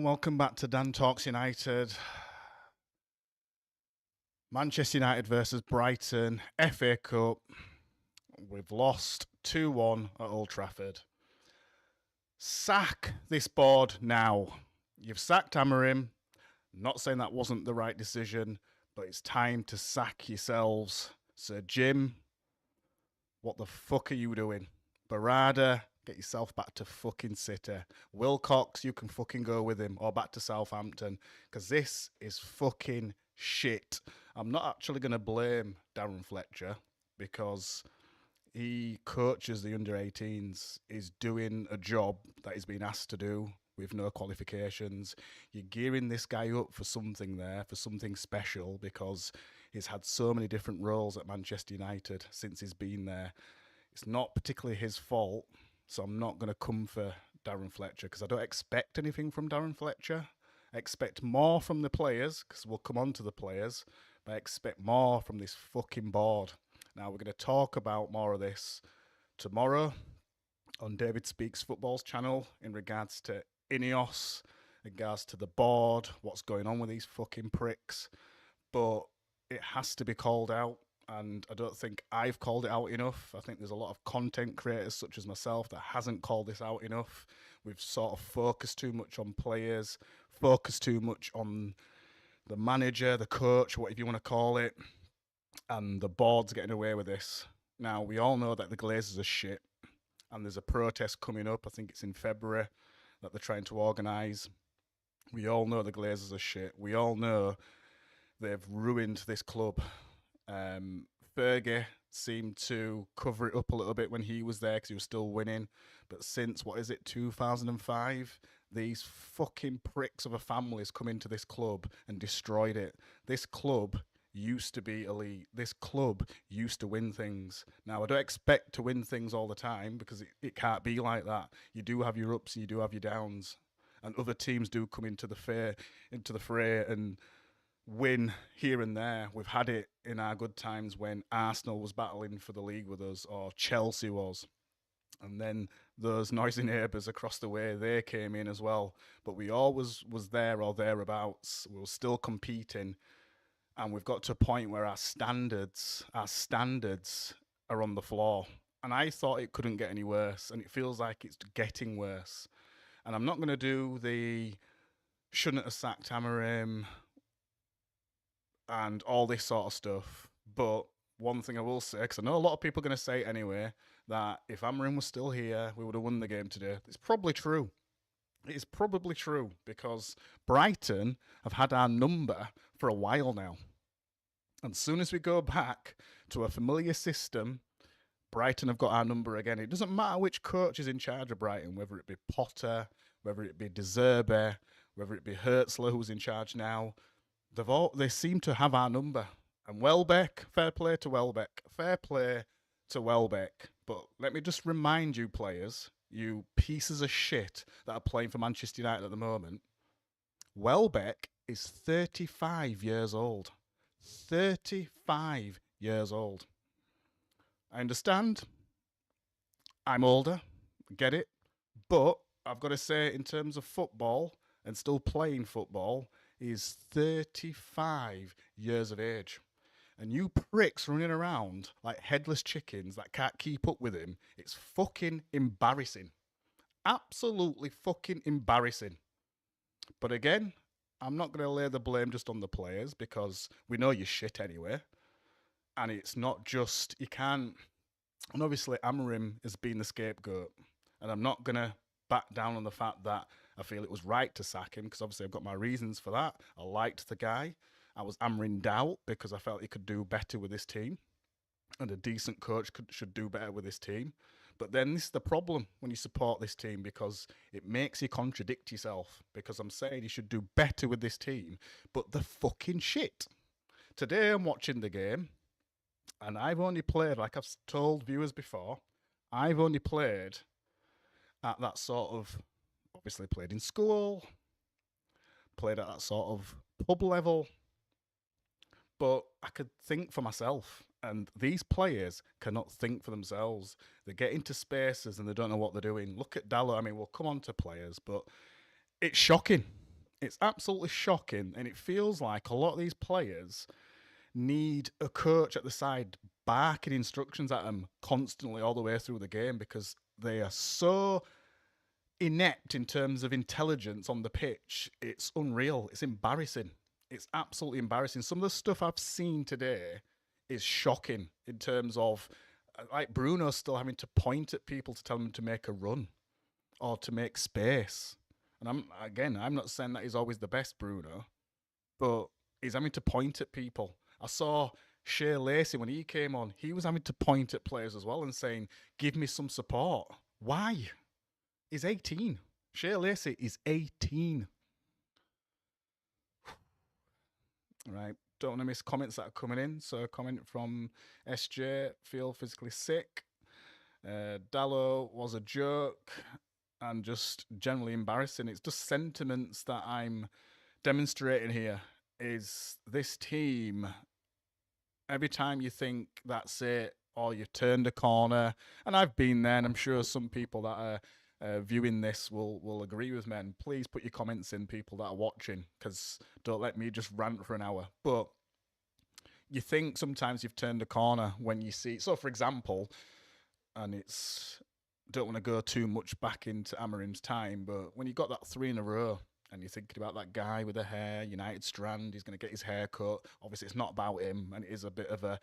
and welcome back to Dan Talks United. Manchester United versus Brighton, FA Cup. We've lost 2-1 at Old Trafford. Sack this board now. You've sacked Amorim. Not saying that wasn't the right decision, but it's time to sack yourselves. Sir Jim, what the fuck are you doing? Barada, get yourself back to fucking City. Wilcox, you can fucking go with him, or back to Southampton, because this is fucking shit. I'm not actually going to blame Darren Fletcher, because he coaches the under-18s. He's doing a job that he's been asked to do with no qualifications. You're gearing this guy up for something there, for something special, because he's had so many different roles at Manchester United since he's been there. It's not particularly his fault, so I'm not going to come for Darren Fletcher, because I don't expect anything from Darren Fletcher. I expect more from the players, because we'll come on to the players, but I expect more from this fucking board. Now, we're going to talk about more of this tomorrow on David Speaks Football's channel in regards to Ineos, in regards to the board, what's going on with these fucking pricks. But it has to be called out, and I don't think I've called it out enough. I think there's a lot of content creators such as myself that hasn't called this out enough. We've sort of focused too much on players, focused too much on the manager, the coach, whatever you want to call it, and the board's getting away with this. Now, we all know that the Glazers are shit, and there's a protest coming up, I think it's in February, that they're trying to organise. We all know the Glazers are shit. We all know they've ruined this club. Fergie seemed to cover it up a little bit when he was there because he was still winning. But since, 2005, these fucking pricks of a family's come into this club and destroyed it. This club used to be elite. This club used to win things. Now, I don't expect to win things all the time because it can't be like that. You do have your ups and you do have your downs. And other teams do come into the fray and win here and there. We've had it in our good times when Arsenal was battling for the league with us, or Chelsea was. And then those noisy neighbours across the way, they came in as well. But we always was there or thereabouts. We were still competing. And we've got to a point where our standards are on the floor. And I thought it couldn't get any worse. And it feels like it's getting worse. And I'm not going to do the shouldn't have sacked Amorim and all this sort of stuff. But one thing I will say, because I know a lot of people are going to say anyway, that if Amorim was still here, we would have won the game today. It's probably true. It is probably true, because Brighton have had our number for a while now. And as soon as we go back to a familiar system, Brighton have got our number again. It doesn't matter which coach is in charge of Brighton, whether it be Potter, whether it be De Zerbi, whether it be Hertzler, who's in charge now. They seem to have our number. And Welbeck, fair play to Welbeck. Fair play to Welbeck. But let me just remind you, players, you pieces of shit that are playing for Manchester United at the moment, Welbeck is 35 years old. 35 years old. I understand. I'm older. Get it. But I've got to say, in terms of football and still playing football, he's 35 years of age. And you pricks running around like headless chickens that can't keep up with him, it's fucking embarrassing. Absolutely fucking embarrassing. But again, I'm not going to lay the blame just on the players, because we know you're shit anyway. And it's not just, you can't, and obviously Amorim has been the scapegoat. And I'm not going to back down on the fact that I feel it was right to sack him, because obviously I've got my reasons for that. I liked the guy. I was Amorim doubt because I felt he could do better with this team. And a decent coach should do better with this team. But then this is the problem when you support this team, because it makes you contradict yourself. Because I'm saying you should do better with this team, but they're fucking shit. Today I'm watching the game, and I've only played, like I've told viewers before, I've only played at that sort of, obviously played in school, played at that sort of pub level, but I could think for myself. And these players cannot think for themselves. They get into spaces and they don't know what they're doing. Look at Dallo. I mean, we'll come on to players, but it's shocking. It's absolutely shocking, and it feels like a lot of these players need a coach at the side barking instructions at them constantly all the way through the game because they are so inept in terms of intelligence on the pitch. It's unreal. It's embarrassing. It's absolutely embarrassing. Some of the stuff I've seen today is shocking in terms of like Bruno still having to point at people to tell them to make a run or to make space. And I'm not saying that he's always the best Bruno, but he's having to point at people. I saw Shea Lacey when he came on, he was having to point at players as well and saying, "Give me some support." Why? He's 18. Shea Lacey is 18. Right. Don't want to miss comments that are coming in. So, a comment from SJ, feel physically sick. Dallo was a joke and just generally embarrassing. It's just sentiments that I'm demonstrating here. Is this team, every time you think that's it, or you've turned a corner, and I've been there, and I'm sure some people that are viewing this will agree with me. And please put your comments in, people that are watching, because don't let me just rant for an hour. But you think sometimes you've turned a corner when you see. So, for example, and don't want to go too much back into Amarim's time, but when you got that 3 in a row, and you're thinking about that guy with the hair, United Strand, he's going to get his hair cut. Obviously, it's not about him, and it is a bit of a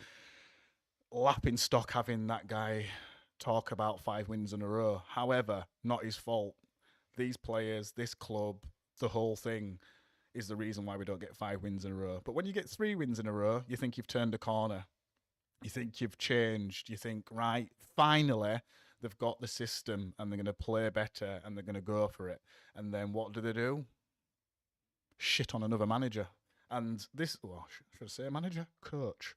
lapping stock having that guy talk about 5 wins in a row. However, not his fault. These players, this club, the whole thing is the reason why we don't get 5 wins in a row. But when you get 3 wins in a row, you think you've turned a corner. You think you've changed. You think, right, finally, they've got the system and they're going to play better and they're going to go for it. And then what do? Shit on another manager. And this, well, should I say manager? Coach.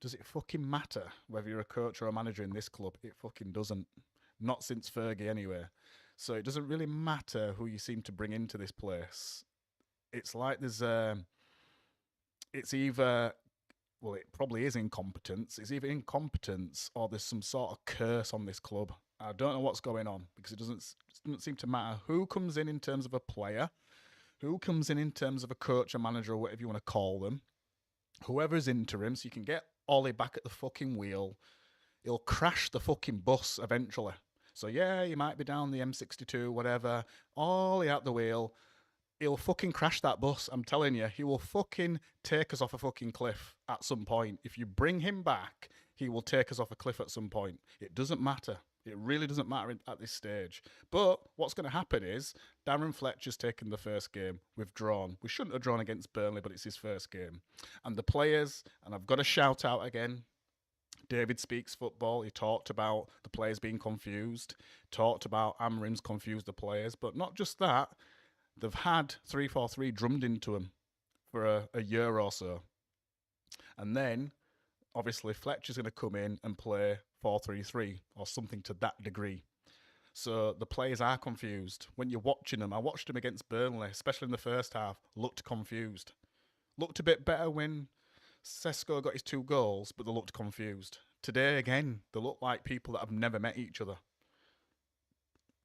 Does it fucking matter whether you're a coach or a manager in this club? It fucking doesn't. Not since Fergie anyway. So it doesn't really matter who you seem to bring into this place. It's like there's it's either, well, it probably is incompetence. It's either incompetence or there's some sort of curse on this club. I don't know what's going on because it doesn't seem to matter who comes in terms of a player, who comes in terms of a coach or manager or whatever you want to call them. Whoever's interim, so you can get Ollie back at the fucking wheel. He'll crash the fucking bus eventually. So yeah, you might be down the M62, whatever. Ollie out the wheel. He'll fucking crash that bus. I'm telling you, he will fucking take us off a fucking cliff at some point. If you bring him back, he will take us off a cliff at some point. It doesn't matter. It really doesn't matter at this stage. But what's going to happen is Darren Fletcher's taken the first game. We've drawn. We shouldn't have drawn against Burnley, but it's his first game. And the players, and I've got to shout out again, David Speaks Football. He talked about the players being confused, talked about Amarim's confused the players, but not just that. They've had 3-4-3 drummed into them for a year or so. And then, obviously, Fletcher's going to come in and play 4-3-3 or something to that degree. So the players are confused. When you're watching them, I watched them against Burnley, especially in the first half, looked confused. Looked a bit better when Sesko got his 2 goals, but they looked confused. Today, again, they look like people that have never met each other.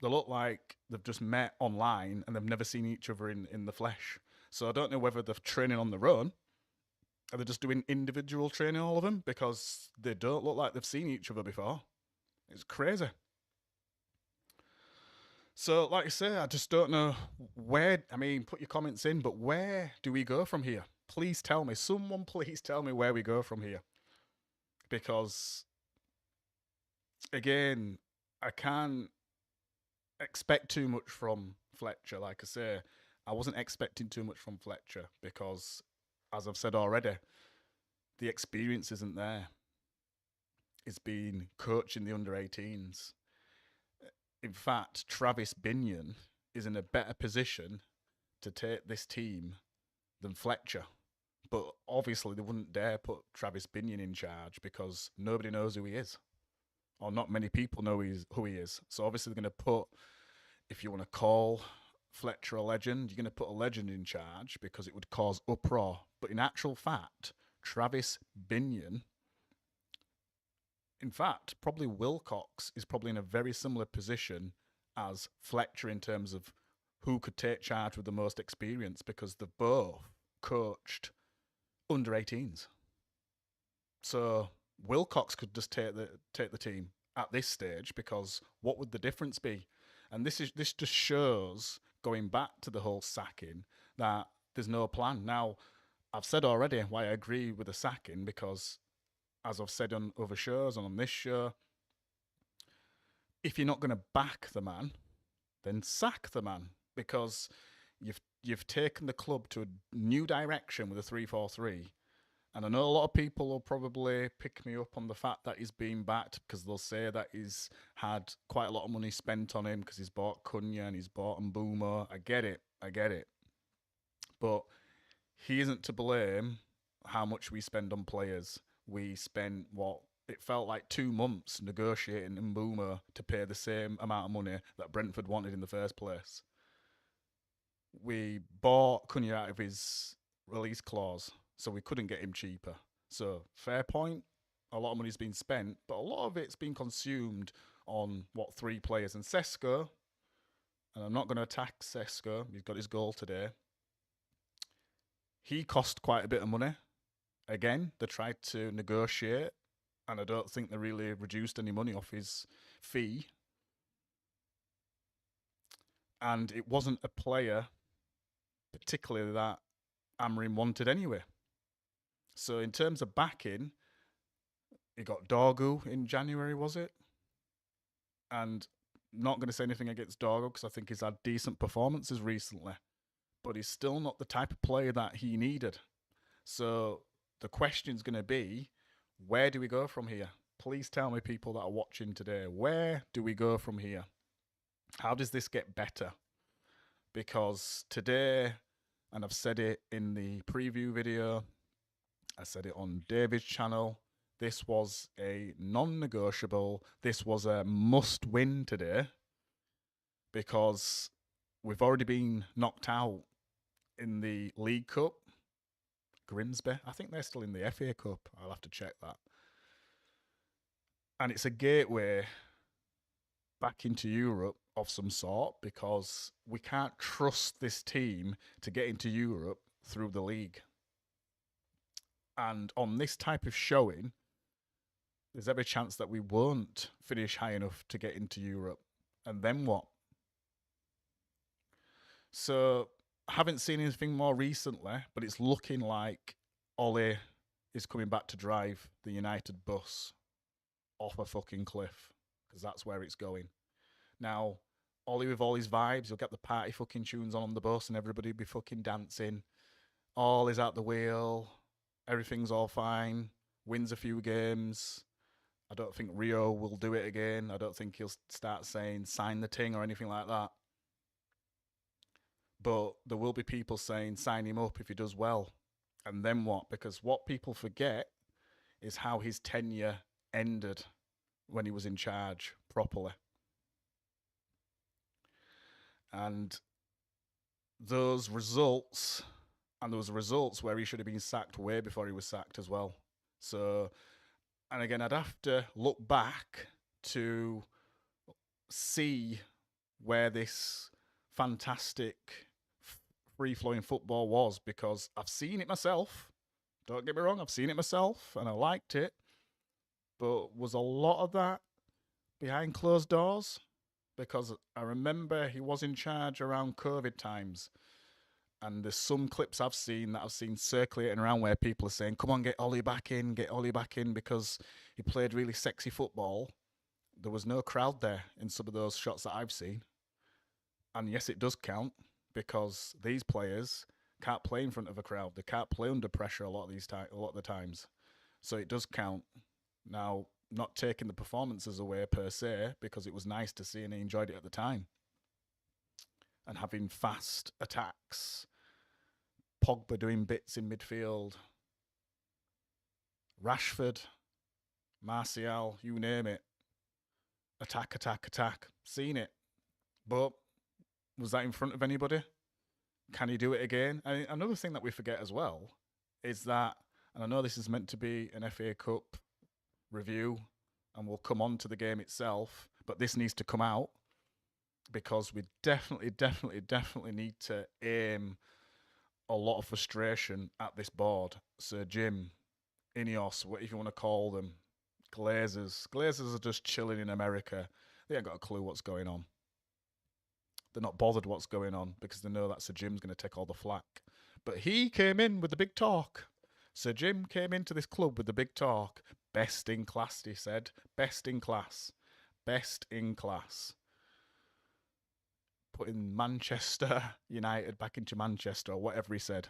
They look like they've just met online and they've never seen each other in the flesh. So I don't know whether they're training on their own. Are they just doing individual training, all of them? Because they don't look like they've seen each other before. It's crazy. So, like I say, I just don't know where. I mean, put your comments in, but where do we go from here? Please tell me. Someone please tell me where we go from here. Because, again, I can't expect too much from Fletcher. Like I say, I wasn't expecting too much from Fletcher because, as I've said already, the experience isn't there. He's been coaching the under-18s. In fact, Travis Binion is in a better position to take this team than Fletcher. But obviously they wouldn't dare put Travis Binion in charge because nobody knows who he is. Or not many people know who he is. So obviously they're going to put, if you want to call Fletcher a legend, you're going to put a legend in charge because it would cause uproar. But in actual fact, Travis Binion, in fact, probably Wilcox is probably in a very similar position as Fletcher in terms of who could take charge with the most experience, because they've both coached under 18s. So Wilcox could just take the team at this stage, because what would the difference be? And this just shows, going back to the whole sacking, that there's no plan. Now, I've said already why I agree with the sacking, because as I've said on other shows and on this show, if you're not going to back the man, then sack the man, because you've taken the club to a new direction with a 3-4-3. And I know a lot of people will probably pick me up on the fact that he's been backed, because they'll say that he's had quite a lot of money spent on him because he's bought Cunha and he's bought Mbeumo. I get it. But he isn't to blame how much we spend on players. We spent, what, it felt like 2 months negotiating Mbeumo to pay the same amount of money that Brentford wanted in the first place. We bought Cunha out of his release clause, so we couldn't get him cheaper. So, fair point. A lot of money's been spent, but a lot of it's been consumed on, 3 players. And Sesko, and I'm not going to attack Sesko, he's got his goal today. He cost quite a bit of money. Again, they tried to negotiate, and I don't think they really reduced any money off his fee. And it wasn't a player particularly that Amorim wanted anyway. So in terms of backing, he got Dorgu in January, was it? And not going to say anything against Dorgu, because I think he's had decent performances recently, but he's still not the type of player that he needed. So the question's going to be, where do we go from here? Please tell me, people that are watching today, where do we go from here? How does this get better? Because today, and I've said it in the preview video, I said it on David's channel, this was a non-negotiable, this was a must-win today, because we've already been knocked out in the League Cup. Grimsby, I think they're still in the FA Cup. I'll have to check that. And it's a gateway back into Europe of some sort, because we can't trust this team to get into Europe through the league. And on this type of showing, there's every chance that we won't finish high enough to get into Europe. And then what? So I haven't seen anything more recently, but it's looking like Ollie is coming back to drive the United bus off a fucking cliff, because that's where it's going. Now, Ollie with all his vibes, he'll get the party fucking tunes on the bus and everybody will be fucking dancing. All is at the wheel. Everything's all fine. Wins a few games. I don't think Rio will do it again. I don't think he'll start saying sign the ting or anything like that. But there will be people saying sign him up if he does well. And then what? Because what people forget is how his tenure ended when he was in charge properly. And those results, and there was results where he should have been sacked way before he was sacked as well. So, and again, I'd have to look back to see where this fantastic free-flowing football was, because I've seen it myself. Don't get me wrong, I've seen it myself and I liked it. But was a lot of that behind closed doors? Because I remember he was in charge around COVID times. And there's some clips I've seen circulating around where people are saying, come on, get Ollie back in, because he played really sexy football. There was no crowd there in some of those shots that I've seen. And yes, it does count, because these players can't play in front of a crowd. They can't play under pressure a lot of the times. So it does count. Now, not taking the performances away per se, because it was nice to see and he enjoyed it at the time. And having fast attacks, Pogba doing bits in midfield, Rashford, Martial, you name it. Attack. Seen it. But was that in front of anybody? Can he do it again? And another thing that we forget as well is that, and I know this is meant to be an FA Cup review and we'll come on to the game itself, but this needs to come out. because we definitely need to aim a lot of frustration at this board. Sir Jim, Ineos, whatever you want to call them, Glazers. Glazers are just chilling in America. They ain't got a clue what's going on. They're not bothered what's going on because they know that Sir Jim's going to take all the flack. But he came in with the big talk. Sir Jim came into this club with the big talk. Best in class, he said. Best in class. Best in class. Putting Manchester United back into Manchester, or whatever he said.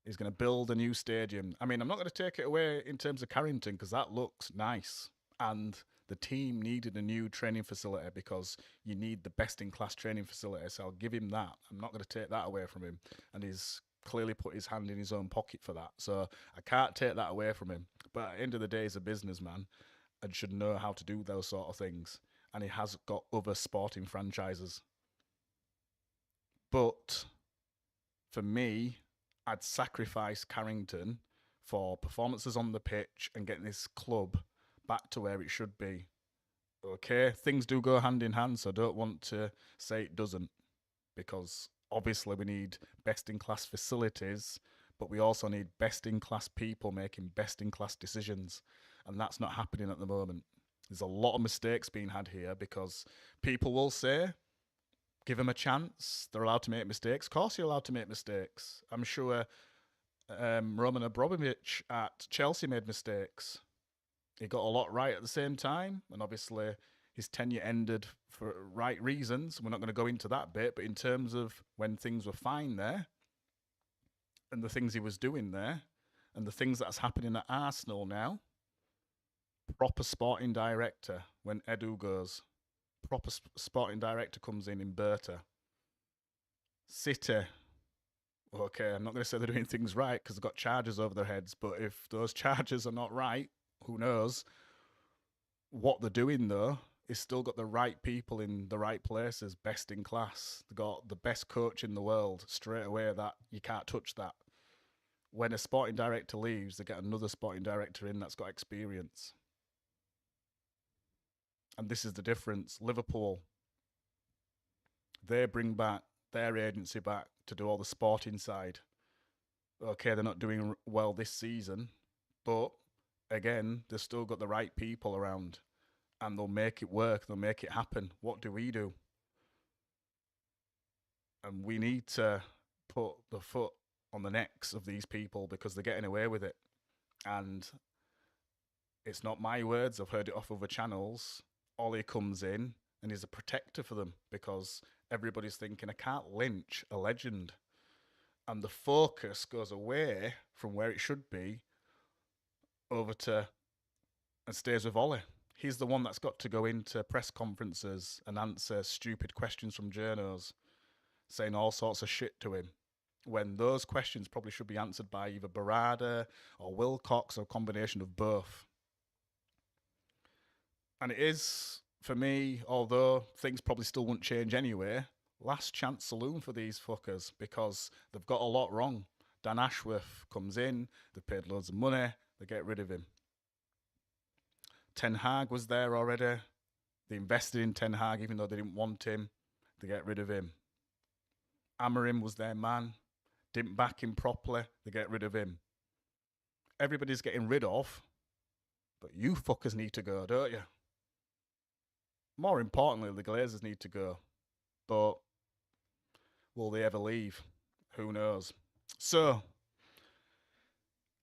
He's going to build a new stadium. I mean, I'm not going to take it away in terms of Carrington because that looks nice. And the team needed a new training facility because you need the best-in-class training facility. So I'll give him that. I'm not going to take that away from him. And he's clearly put his hand in his own pocket for that. So I can't take that away from him. But at the end of the day, he's a businessman and should know how to do those sort of things. And he has got other sporting franchises. But for me, I'd sacrifice Carrington for performances on the pitch and getting this club back to where it should be. Okay, things do go hand in hand, so I don't want to say it doesn't, because obviously we need best-in-class facilities, but we also need best-in-class people making best-in-class decisions, and that's not happening at the moment. There's a lot of mistakes being had here because people will say, give them a chance. They're allowed to make mistakes. Of course you're allowed to make mistakes. I'm sure Roman Abramovich at Chelsea made mistakes. He got a lot right at the same time, and obviously his tenure ended for right reasons. We're not going to go into that bit, but in terms of when things were fine there, and the things he was doing there, and the things that's happening at Arsenal now, proper sporting director when Edu goes, proper sporting director comes in Berta. City, okay, I'm not going to say they're doing things right because they've got charges over their heads, but if those charges are not right, who knows? What they're doing, though, is still got the right people in the right places, best in class. They've got the best coach in the world straight away. That you can't touch that. When a sporting director leaves, they get another sporting director in that's got experience. And this is the difference. Liverpool, they bring back their agency back to do all the sporting side. Okay, they're not doing well this season, but again, they've still got the right people around and they'll make it work. They'll make it happen. What do? And we need to put the foot on the necks of these people because they're getting away with it. And it's not my words. I've heard it off other channels. Ollie comes in and is a protector for them because everybody's thinking, I can't lynch a legend. And the focus goes away from where it should be over to and stays with Ollie. He's the one that's got to go into press conferences and answer stupid questions from journos, saying all sorts of shit to him, when those questions probably should be answered by either Barada or Wilcox or a combination of both. And it is, for me, although things probably still won't change anyway, last chance saloon for these fuckers because they've got a lot wrong. Dan Ashworth comes in, they've paid loads of money, they get rid of him. Ten Hag was there already. They invested in Ten Hag even though they didn't want him. They get rid of him. Amorim was their man. Didn't back him properly. They get rid of him. Everybody's getting rid of, but you fuckers need to go, don't you? More importantly, the Glazers need to go. But will they ever leave? Who knows? So,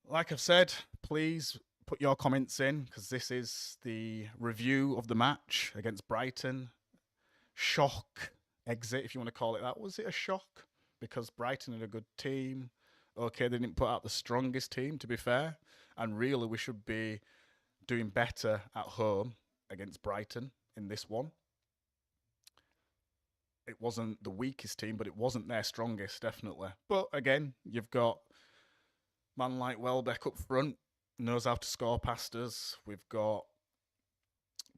like I've said, please put your comments in because this is the review of the match against Brighton. Shock exit, if you want to call it that. Was it a shock? Because Brighton are a good team. Okay, they didn't put out the strongest team, to be fair. And really, we should be doing better at home against Brighton in this one. It wasn't the weakest team, but it wasn't their strongest, definitely. But again, you've got man like Welbeck up front, knows how to score past us. We've got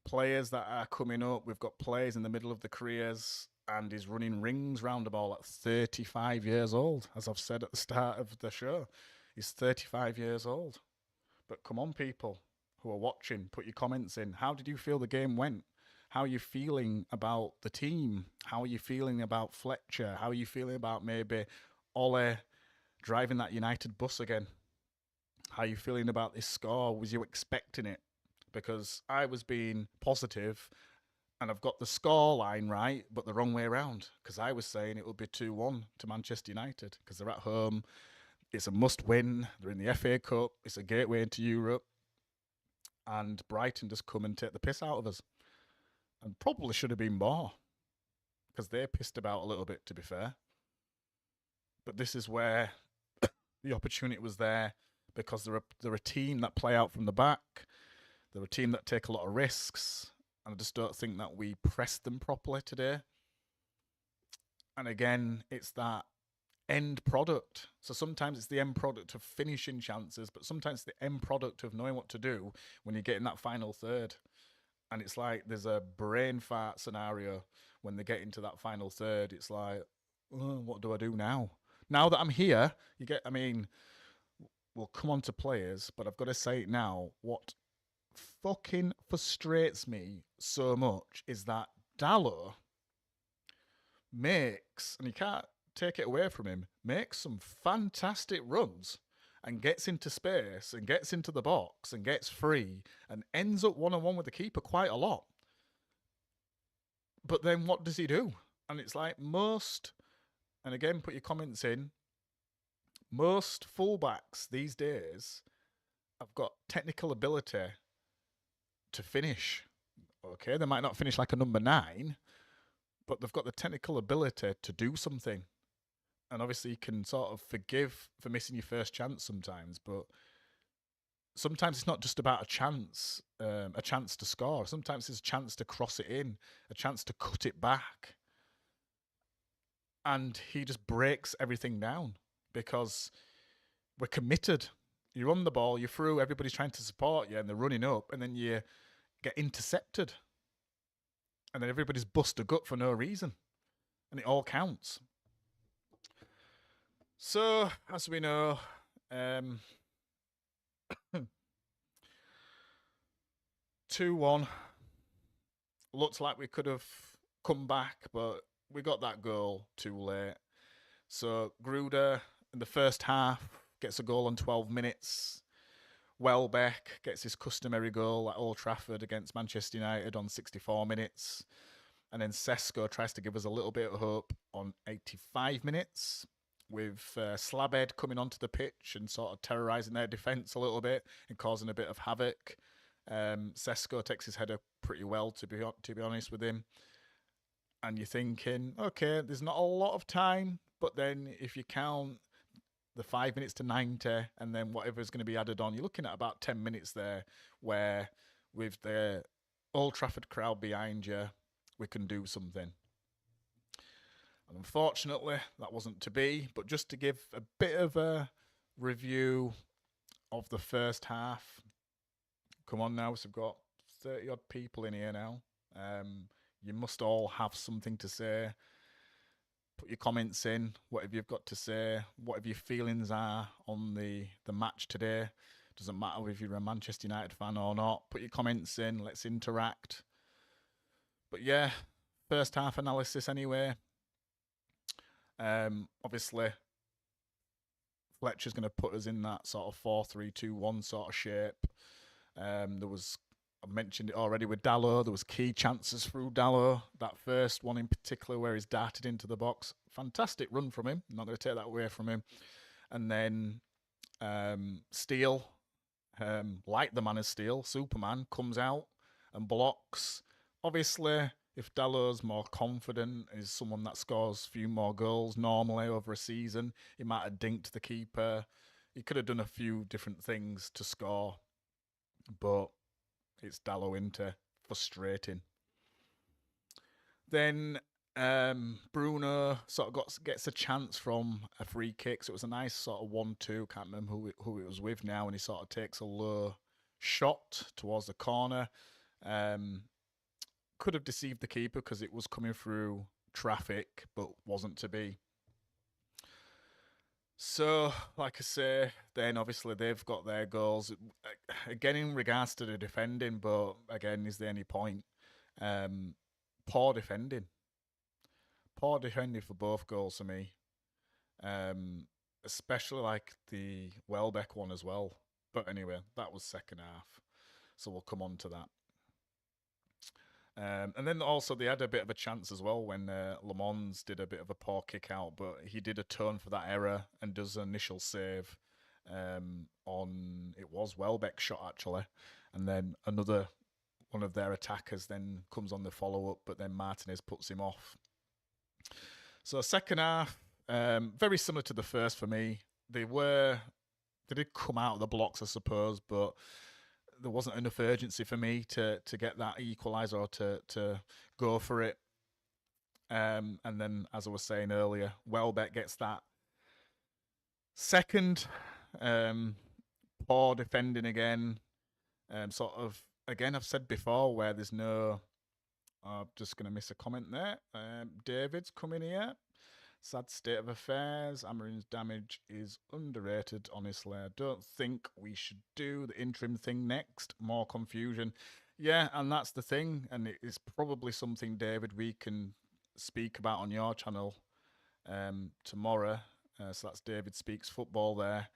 players that are coming up. We've got players in the middle of the careers, and he's running rings round the ball at 35 years old, as I've said at the start of the show. He's 35 years old. But come on, people who are watching, put your comments in. How did you feel the game went? How are you feeling about the team? How are you feeling about Fletcher? How are you feeling about maybe Ole driving that United bus again? How are you feeling about this score? Was you expecting it? Because I was being positive and I've got the score line right, but the wrong way around. Because I was saying it would be 2-1 to Manchester United because they're at home. It's a must win. They're in the FA Cup. It's a gateway into Europe. And Brighton just come and take the piss out of us. And probably should have been more because they pissed about a little bit, to be fair. But this is where the opportunity was there because they're a team that play out from the back. They're a team that take a lot of risks. And I just don't think that we pressed them properly today. And again, it's that end product. So sometimes it's the end product of finishing chances, but sometimes it's the end product of knowing what to do when you get in that final third. And it's like there's a brain fart scenario when they get into that final third. It's like, oh, what do I do now? Now that I'm here, we'll come on to players, but I've got to say it now. What fucking frustrates me so much is that Dalot makes, and you can't take it away from him, makes some fantastic runs and gets into space and gets into the box and gets free and ends up one-on-one with the keeper quite a lot. But then what does he do? And it's like most, and again, put your comments in, most fullbacks these days have got technical ability to finish. Okay, they might not finish like a number 9, but they've got the technical ability to do something. And obviously you can sort of forgive for missing your first chance sometimes, but sometimes it's not just about a chance to score. Sometimes it's a chance to cross it in, a chance to cut it back. And he just breaks everything down because we're committed. You're on the ball, you're through, everybody's trying to support you and they're running up, and then you get intercepted. And then everybody's bust a gut for no reason. And it all counts. So, as we know, 2-1. Looks like we could have come back, but we got that goal too late. So, Gruder in the first half gets a goal on 12 minutes. Welbeck gets his customary goal at Old Trafford against Manchester United on 64 minutes. And then Sesko tries to give us a little bit of hope on 85 minutes with Slabhead coming onto the pitch and sort of terrorising their defence a little bit and causing a bit of havoc. Sesko takes his header pretty well, to be honest with him. And you're thinking, okay, there's not a lot of time, but then if you count the 5 minutes to 90 and then whatever's going to be added on, you're looking at about 10 minutes there where with the Old Trafford crowd behind you, we can do something. And unfortunately, that wasn't to be, but just to give a bit of a review of the first half. Come on now, so we've got 30 odd people in here now. You must all have something to say. Put your comments in, whatever you've got to say, whatever your feelings are on the match today. Doesn't matter if you're a Manchester United fan or not. Put your comments in, let's interact. But yeah, first half analysis anyway. Obviously, Fletcher's going to put us in that sort of 4-3-2-1 sort of shape. I mentioned it already with Dalot. There was key chances through Dalot. That first one in particular where he's darted into the box. Fantastic run from him. I'm not going to take that away from him. And then Steele, like the Man of Steel, Superman, comes out and blocks. Obviously, if Dalot's more confident, is someone that scores a few more goals normally over a season, he might have dinked the keeper. He could have done a few different things to score. But it's Dalot into frustrating. Then Bruno sort of gets a chance from a free kick. So it was a nice sort of 1-2. Can't remember who it was with now. And he sort of takes a low shot towards the corner. Could have deceived the keeper because it was coming through traffic, but wasn't to be. So, like I say, then obviously they've got their goals. Again, in regards to the defending, but again, is there any point? Poor defending. Poor defending for both goals for me. Especially like the Welbeck one as well. But anyway, that was second half. So we'll come on to that. And then also they had a bit of a chance as well when Le Mans did a bit of a poor kick out, but he did atone for that error and does an initial save on, it was Welbeck's shot actually, and then another one of their attackers then comes on the follow-up, but then Martinez puts him off. So second half, very similar to the first for me. They did come out of the blocks, I suppose, but there wasn't enough urgency for me to get that equaliser or to go for it. And then, as I was saying earlier, Welbeck gets that second. Poor defending again. Sort of, again, I've said before where there's no... I'm just going to miss a comment there. David's coming here. Sad state of affairs. Amarin's damage is underrated, honestly. I don't think we should do the interim thing next. More confusion. Yeah, and that's the thing. And it's probably something, David, we can speak about on your channel tomorrow. So that's David Speaks Football there.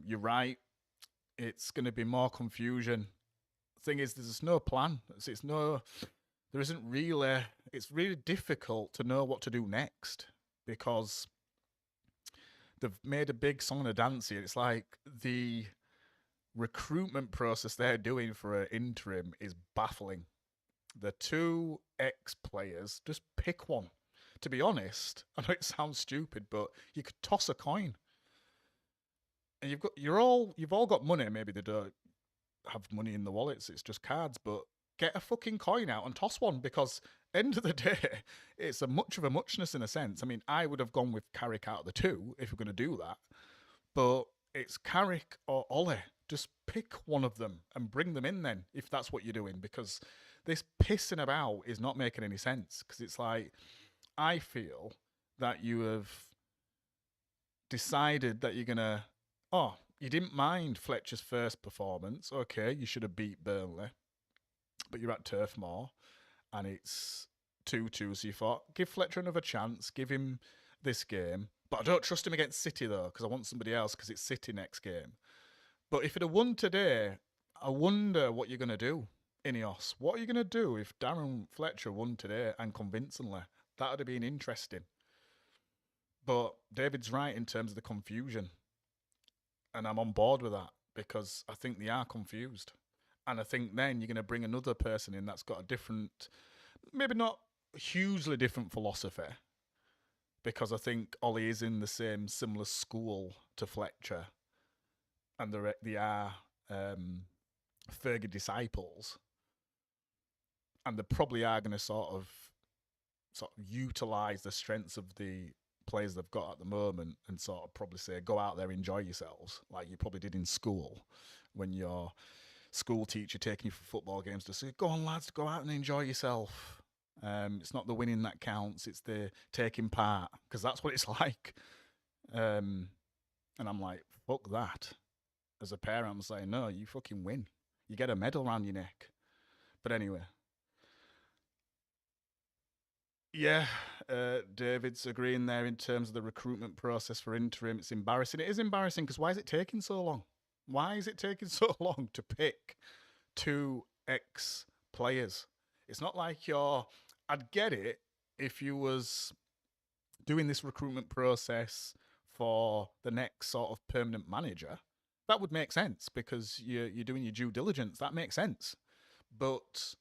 You're right. It's going to be more confusion. Thing is, there's no plan. There isn't really... It's really difficult to know what to do next, because they've made a big song and dance here. It's like the recruitment process they're doing for an interim is baffling. The two ex-players, just pick one. To be honest, I know it sounds stupid, but you could toss a coin. And you've all got money. Maybe they don't have money in the wallets, it's just cards, but get a fucking coin out and toss one, because end of the day, it's a much of a muchness in a sense. I mean, I would have gone with Carrick out of the two if we're going to do that, but it's Carrick or Ole. Just pick one of them and bring them in then, if that's what you're doing, because this pissing about is not making any sense. Because it's like, I feel that you have decided that you're going to, you didn't mind Fletcher's first performance. Okay, you should have beat Burnley, but you're at Turf Moor and it's 2-2, so you thought, give Fletcher another chance, give him this game. But I don't trust him against City, though, because I want somebody else, because it's City next game. But if it had won today, I wonder what you're going to do, Ineos. What are you going to do if Darren Fletcher won today, and convincingly? That would have been interesting. But David's right in terms of the confusion. And I'm on board with that, because I think they are confused. And I think then you're going to bring another person in that's got a different, maybe not hugely different philosophy, because I think Ollie is in the same similar school to Fletcher, and they are Fergie disciples, and they probably are going to sort of utilise the strengths of the players they've got at the moment, and sort of probably say, go out there, enjoy yourselves, like you probably did in school when your school teacher taking you for football games to say, go on lads, go out and enjoy yourself. It's not the winning that counts, it's the taking part, because that's what it's like. And I'm like, fuck that. As a parent, I'm saying, no, you fucking win. You get a medal around your neck. But anyway. Yeah, David's agreeing there in terms of the recruitment process for interim. It's embarrassing. It is embarrassing, because why is it taking so long? Why is it taking so long to pick two ex-players? It's not like I'd get it if you was doing this recruitment process for the next sort of permanent manager. That would make sense, because you're doing your due diligence. That makes sense. But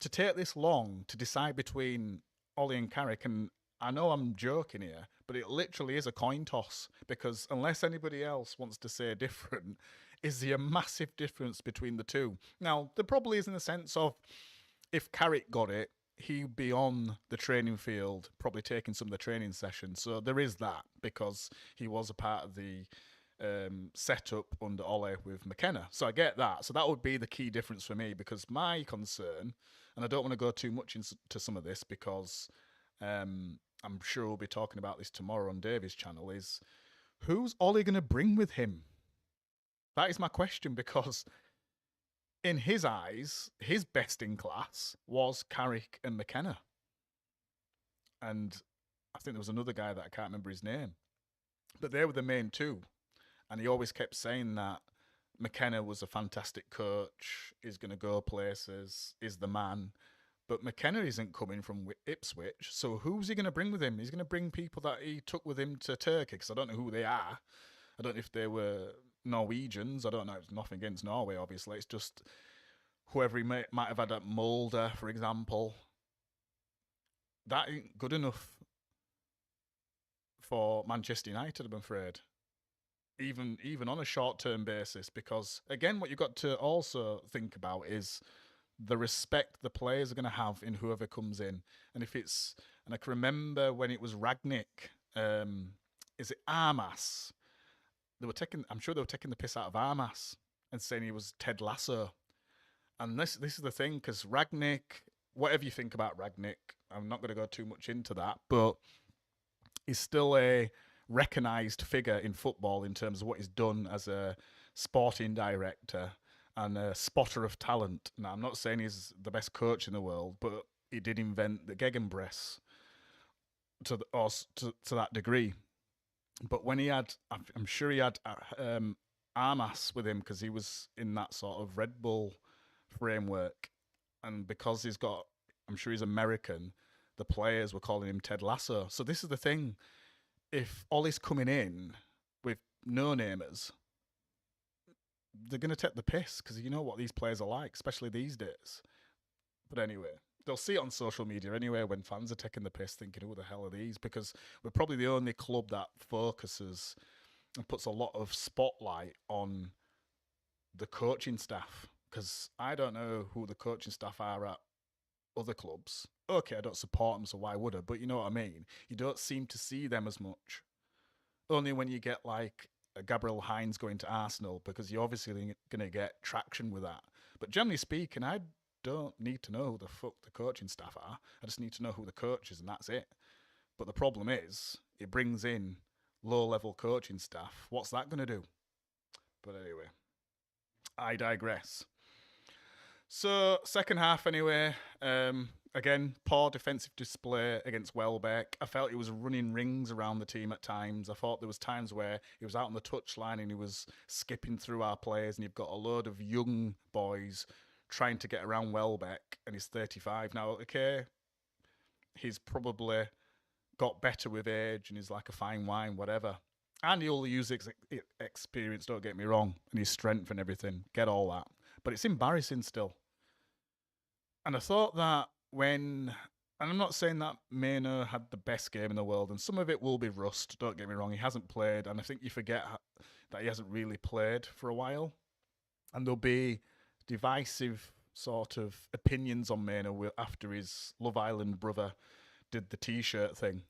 to take this long to decide between Ollie and Carrick, and I know I'm joking here, but it literally is a coin toss, because unless anybody else wants to say different, is there a massive difference between the two? Now, there probably is in the sense of, if Carrick got it, he'd be on the training field, probably taking some of the training sessions. So there is that, because he was a part of the setup under Ole with McKenna. So I get that. So that would be the key difference for me, because my concern, and I don't want to go too much into some of this, because I'm sure we'll be talking about this tomorrow on Davy's channel, is who's Ollie going to bring with him? That is my question, because in his eyes, his best in class was Carrick and McKenna. And I think there was another guy that I can't remember his name. But they were the main two. And he always kept saying that McKenna was a fantastic coach, is going to go places, is the man. But McKenna isn't coming from Ipswich, so who's he going to bring with him? He's going to bring people that he took with him to Turkey, because I don't know who they are. I don't know if they were Norwegians. I don't know. It's nothing against Norway, obviously. It's just whoever he might have had at Mulder, for example. That ain't good enough for Manchester United, I'm afraid. Even on a short-term basis, because, again, what you've got to also think about is the respect the players are going to have in whoever comes in. And if it's, and I can remember when it was Ragnick, is it Armas? I'm sure they were taking the piss out of Armas and saying he was Ted Lasso. And this is the thing, because Ragnick, whatever you think about Ragnick, I'm not going to go too much into that, but he's still a recognised figure in football in terms of what he's done as a sporting director and a spotter of talent. Now, I'm not saying he's the best coach in the world, but he did invent the Gegenpress to that degree. But when he had, I'm sure he had Armas with him, because he was in that sort of Red Bull framework. And because I'm sure he's American, the players were calling him Ted Lasso. So this is the thing. If Ollie's coming in with no-namers, they're going to take the piss, because you know what these players are like, especially these days. But anyway, they'll see it on social media anyway when fans are taking the piss, thinking, who the hell are these? Because we're probably the only club that focuses and puts a lot of spotlight on the coaching staff, because I don't know who the coaching staff are at other clubs. Okay, I don't support them, so why would I? But you know what I mean? You don't seem to see them as much. Only when you get like a Gabriel Hines going to Arsenal, because you're obviously going to get traction with that. But generally speaking, I don't need to know who the fuck the coaching staff are. I just need to know who the coach is, and that's it. But the problem is, it brings in low-level coaching staff. What's that going to do? But anyway, I digress. So, second half anyway, again, poor defensive display against Welbeck. I felt he was running rings around the team at times. I thought there was times where he was out on the touchline and he was skipping through our players, and you've got a load of young boys trying to get around Welbeck, and he's 35 now. Okay, he's probably got better with age and he's like a fine wine, whatever. And he'll use experience, don't get me wrong, and his strength and everything. Get all that. But it's embarrassing still. And I thought that and I'm not saying that Maynard had the best game in the world, and some of it will be rust, don't get me wrong. He hasn't played, and I think you forget that he hasn't really played for a while. And there'll be divisive sort of opinions on Maynard after his Love Island brother did the T-shirt thing.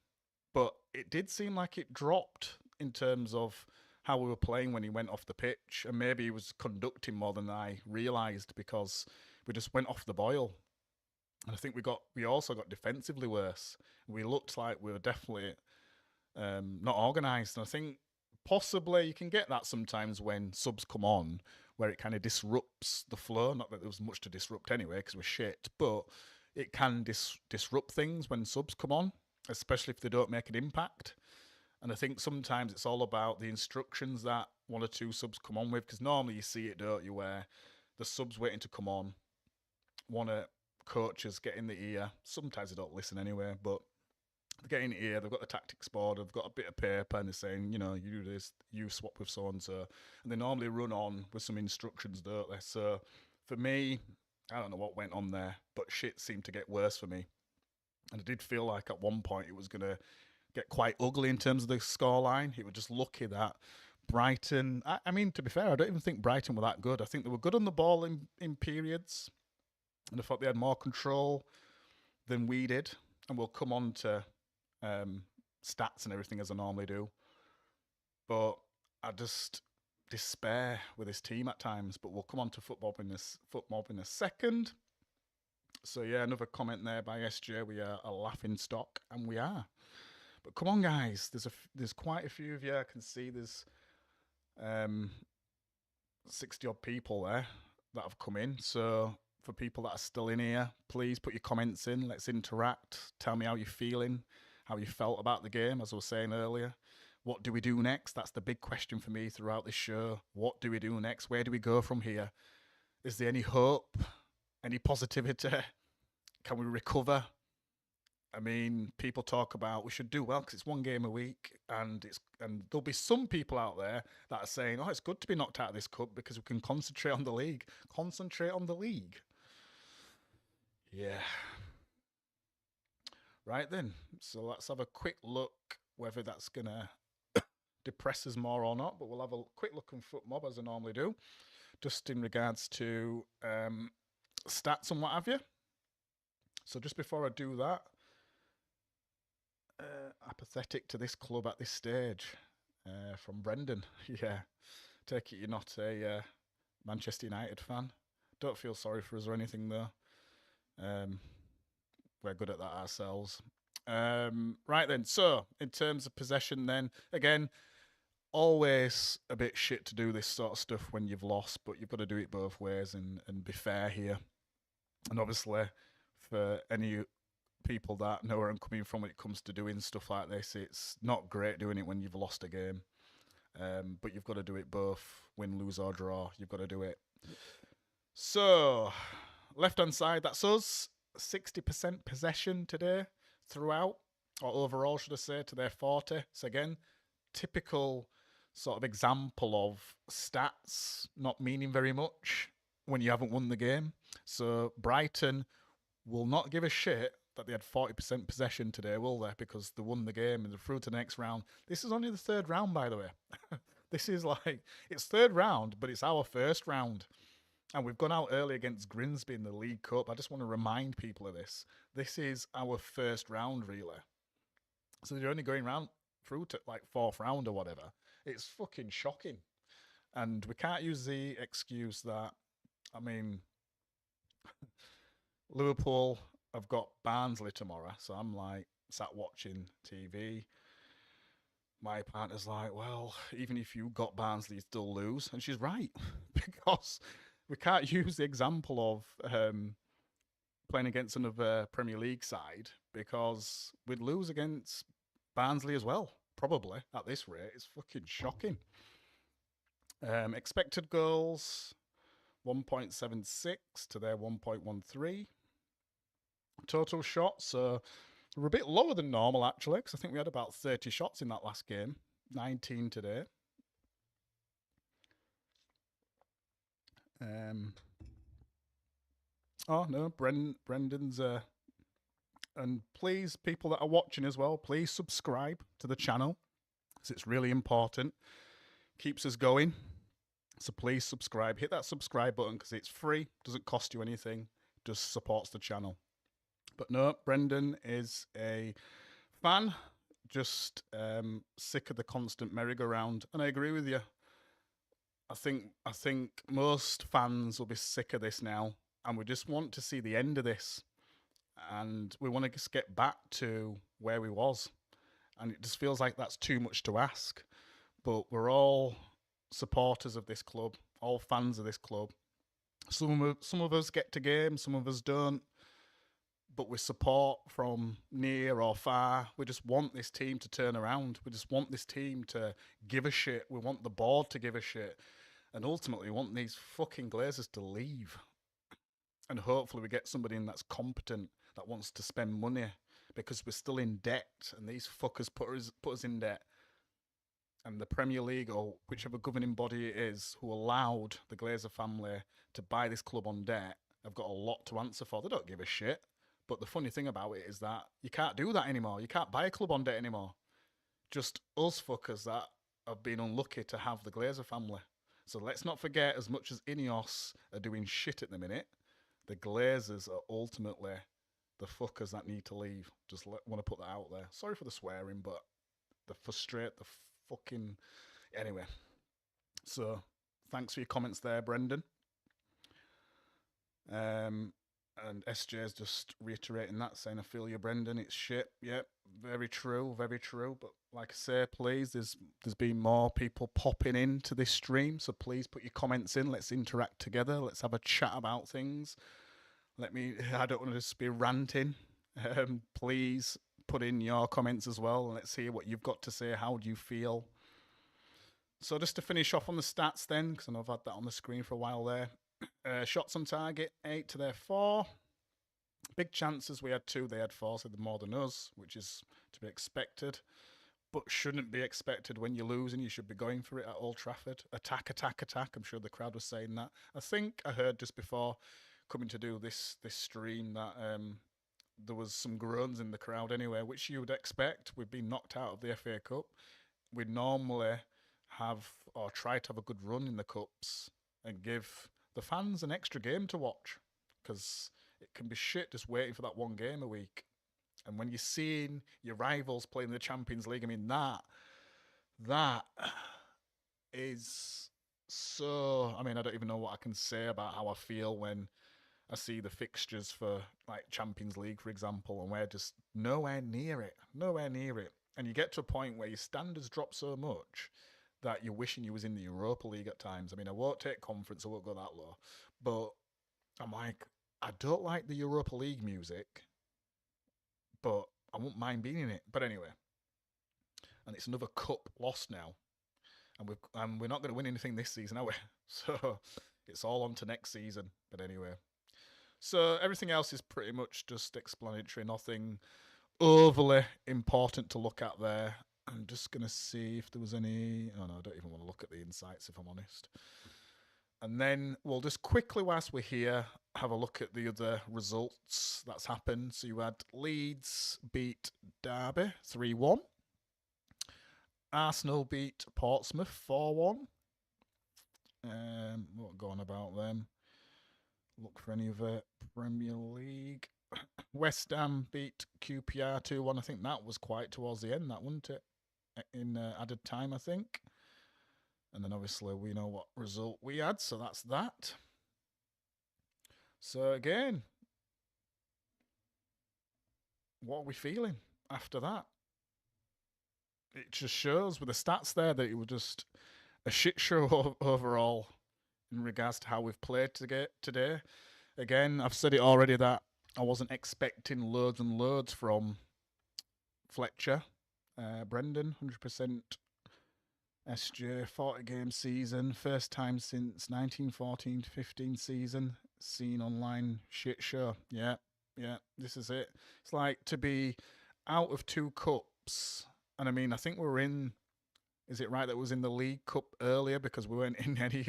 But it did seem like it dropped in terms of how we were playing when he went off the pitch, and maybe he was conducting more than I realised, because we just went off the boil. And I think we also got defensively worse. We looked like we were definitely not organised. And I think possibly you can get that sometimes when subs come on, where it kind of disrupts the flow. Not that there was much to disrupt anyway, because we're shit, but it can disrupt things when subs come on, especially if they don't make an impact. And I think sometimes it's all about the instructions that one or two subs come on with, because normally you see it, don't you, where the subs waiting to come on, one of coaches get in the ear. Sometimes they don't listen anyway, but they get in the ear, they've got the tactics board, they've got a bit of paper, and they're saying, you do this, you swap with so-and-so. And they normally run on with some instructions, don't they? So for me, I don't know what went on there, but shit seemed to get worse for me. And I did feel like at one point it was going to get quite ugly in terms of the scoreline. It was just lucky that Brighton, I mean, to be fair, I don't even think Brighton were that good. I think they were good on the ball in periods, and I thought they had more control than we did. And we'll come on to stats and everything as I normally do. But I just despair with this team at times. But we'll come on to football in a second. So yeah, another comment there by SJ. We are a laughing stock, and we are. But come on, guys. There's quite a few of you. I can see there's 60 odd people there. that have come in. So for people that are still in here, please put your comments in. Let's interact. Tell me how you're feeling, how you felt about the game, as I was saying earlier. What do we do next? That's the big question for me throughout this show. What do we do next? Where do we go from here? Is there any hope? Any positivity? Can we recover? I mean, people talk about we should do well because it's one game a week, and there'll be some people out there that are saying, "Oh, it's good to be knocked out of this cup because we can concentrate on the league." Concentrate on the league. Yeah. Right then. So let's have a quick look whether that's gonna depress us more or not. But we'll have a quick look on Foot Mob as I normally do, just in regards to stats and what have you. So just before I do that. Apathetic to this club at this stage from Brendan. Yeah, take it you're not a Manchester United fan. Don't feel sorry for us or anything though. We're good at that ourselves. Right then, so in terms of possession then, again, always a bit shit to do this sort of stuff when you've lost, but you've got to do it both ways and be fair here. And obviously, for any people that know where I'm coming from when it comes to doing stuff like this, it's not great doing it when you've lost a game, but you've got to do it both, win, lose or draw. You've got to do it. So left hand side, that's us. 60% possession today throughout, or overall should I say, to their 40. So again, typical sort of example of stats not meaning very much when you haven't won the game. So Brighton will not give a shit that they had 40% possession today, will they? Because they won the game and they're through to the next round. This is only the third round, by the way. This is like, it's third round, but it's our first round. And we've gone out early against Grimsby in the League Cup. I just want to remind people of this. This is our first round, really. So they're only going round through to like fourth round or whatever. It's fucking shocking. And we can't use the excuse that, I mean, Liverpool have got Barnsley tomorrow, so I'm like sat watching TV. My partner's like, well, even if you got Barnsley, you still lose. And she's right, because we can't use the example of playing against another Premier League side, because we'd lose against Barnsley as well, probably, at this rate. It's fucking shocking. Expected goals, 1.76 to their 1.13. Total shots, so we're a bit lower than normal actually, because I think we had about 30 shots in that last game, 19 today. Oh no, Brendan's and please, people that are watching as well, please subscribe to the channel, because it's really important. Keeps us going. So please subscribe. Hit that subscribe button because it's free, doesn't cost you anything, just supports the channel. But no, Brendan is a fan, just sick of the constant merry-go-round, and I agree with you. I think most fans will be sick of this now, and we just want to see the end of this, and we want to just get back to where we was, and it just feels like that's too much to ask. But we're all supporters of this club, all fans of this club. Some of us get to games, some of us don't. But with support from near or far, we just want this team to turn around. We just want this team to give a shit. We want the board to give a shit. And ultimately, we want these fucking Glazers to leave. And hopefully we get somebody in that's competent, that wants to spend money, because we're still in debt. And these fuckers put us in debt. And the Premier League, or whichever governing body it is, who allowed the Glazer family to buy this club on debt, have got a lot to answer for. They don't give a shit. But the funny thing about it is that you can't do that anymore. You can't buy a club on debt anymore. Just us fuckers that have been unlucky to have the Glazer family. So let's not forget, as much as Ineos are doing shit at the minute, the Glazers are ultimately the fuckers that need to leave. Just want to put that out there. Sorry for the swearing, but they frustrate the fucking... Anyway. So, thanks for your comments there, Brendan. And SJ's just reiterating that, saying, I feel you, Brendan. It's shit. Yep, very true, very true. But like I say, please, there's been more people popping into this stream, so please put your comments in. Let's interact together. Let's have a chat about things. I don't want to just be ranting. Please put in your comments as well, and let's hear what you've got to say. How do you feel? So just to finish off on the stats then, because I know I've had that on the screen for a while there. Shots on target, 8 to their 4. Big chances, we had 2, they had 4, so they're more than us, which is to be expected, but shouldn't be expected when you're losing. You should be going for it at Old Trafford. Attack, attack, attack. I'm sure the crowd was saying that. I think I heard just before coming to do this stream that there was some groans in the crowd anyway, which you would expect. We've been knocked out of the FA Cup. We normally have, or try to have, a good run in the Cups and give the fans an extra game to watch, because it can be shit just waiting for that one game a week. And when you're seeing your rivals playing the Champions League, I mean, that is so... I mean, I don't even know what I can say about how I feel when I see the fixtures for, like, Champions League, for example, and we're just nowhere near it. Nowhere near it. And you get to a point where your standards drop so much that you're wishing you was in the Europa League at times. I mean, I won't take conference, I won't go that low. But I'm like, I don't like the Europa League music, but I won't mind being in it. But anyway, and it's another cup lost now. And we're not going to win anything this season, are we? So it's all on to next season. But anyway. So everything else is pretty much just explanatory. Nothing overly important to look at there. I'm just going to see if there was any... Oh, no, I don't even want to look at the insights, if I'm honest. And then we'll just quickly, whilst we're here, have a look at the other results that's happened. So you had Leeds beat Derby 3-1. Arsenal beat Portsmouth 4-1. What going about them? Look for any other Premier League. West Ham beat QPR 2-1. I think that was quite towards the end, that, wasn't it? In added time, I think. And then obviously we know what result we had, so that's that. So again, what are we feeling after that? It just shows with the stats there that it was just a shit show overall in regards to how we've played today. Again, I've said it already that I wasn't expecting loads and loads from Fletcher. Brendan, 100% SJ, 40-game season. First time since 1914-15 season. Seen online shit show. Yeah, this is it. It's like to be out of 2 cups. And I mean, I think we were in... Is it right that it was in the League Cup earlier because we weren't in any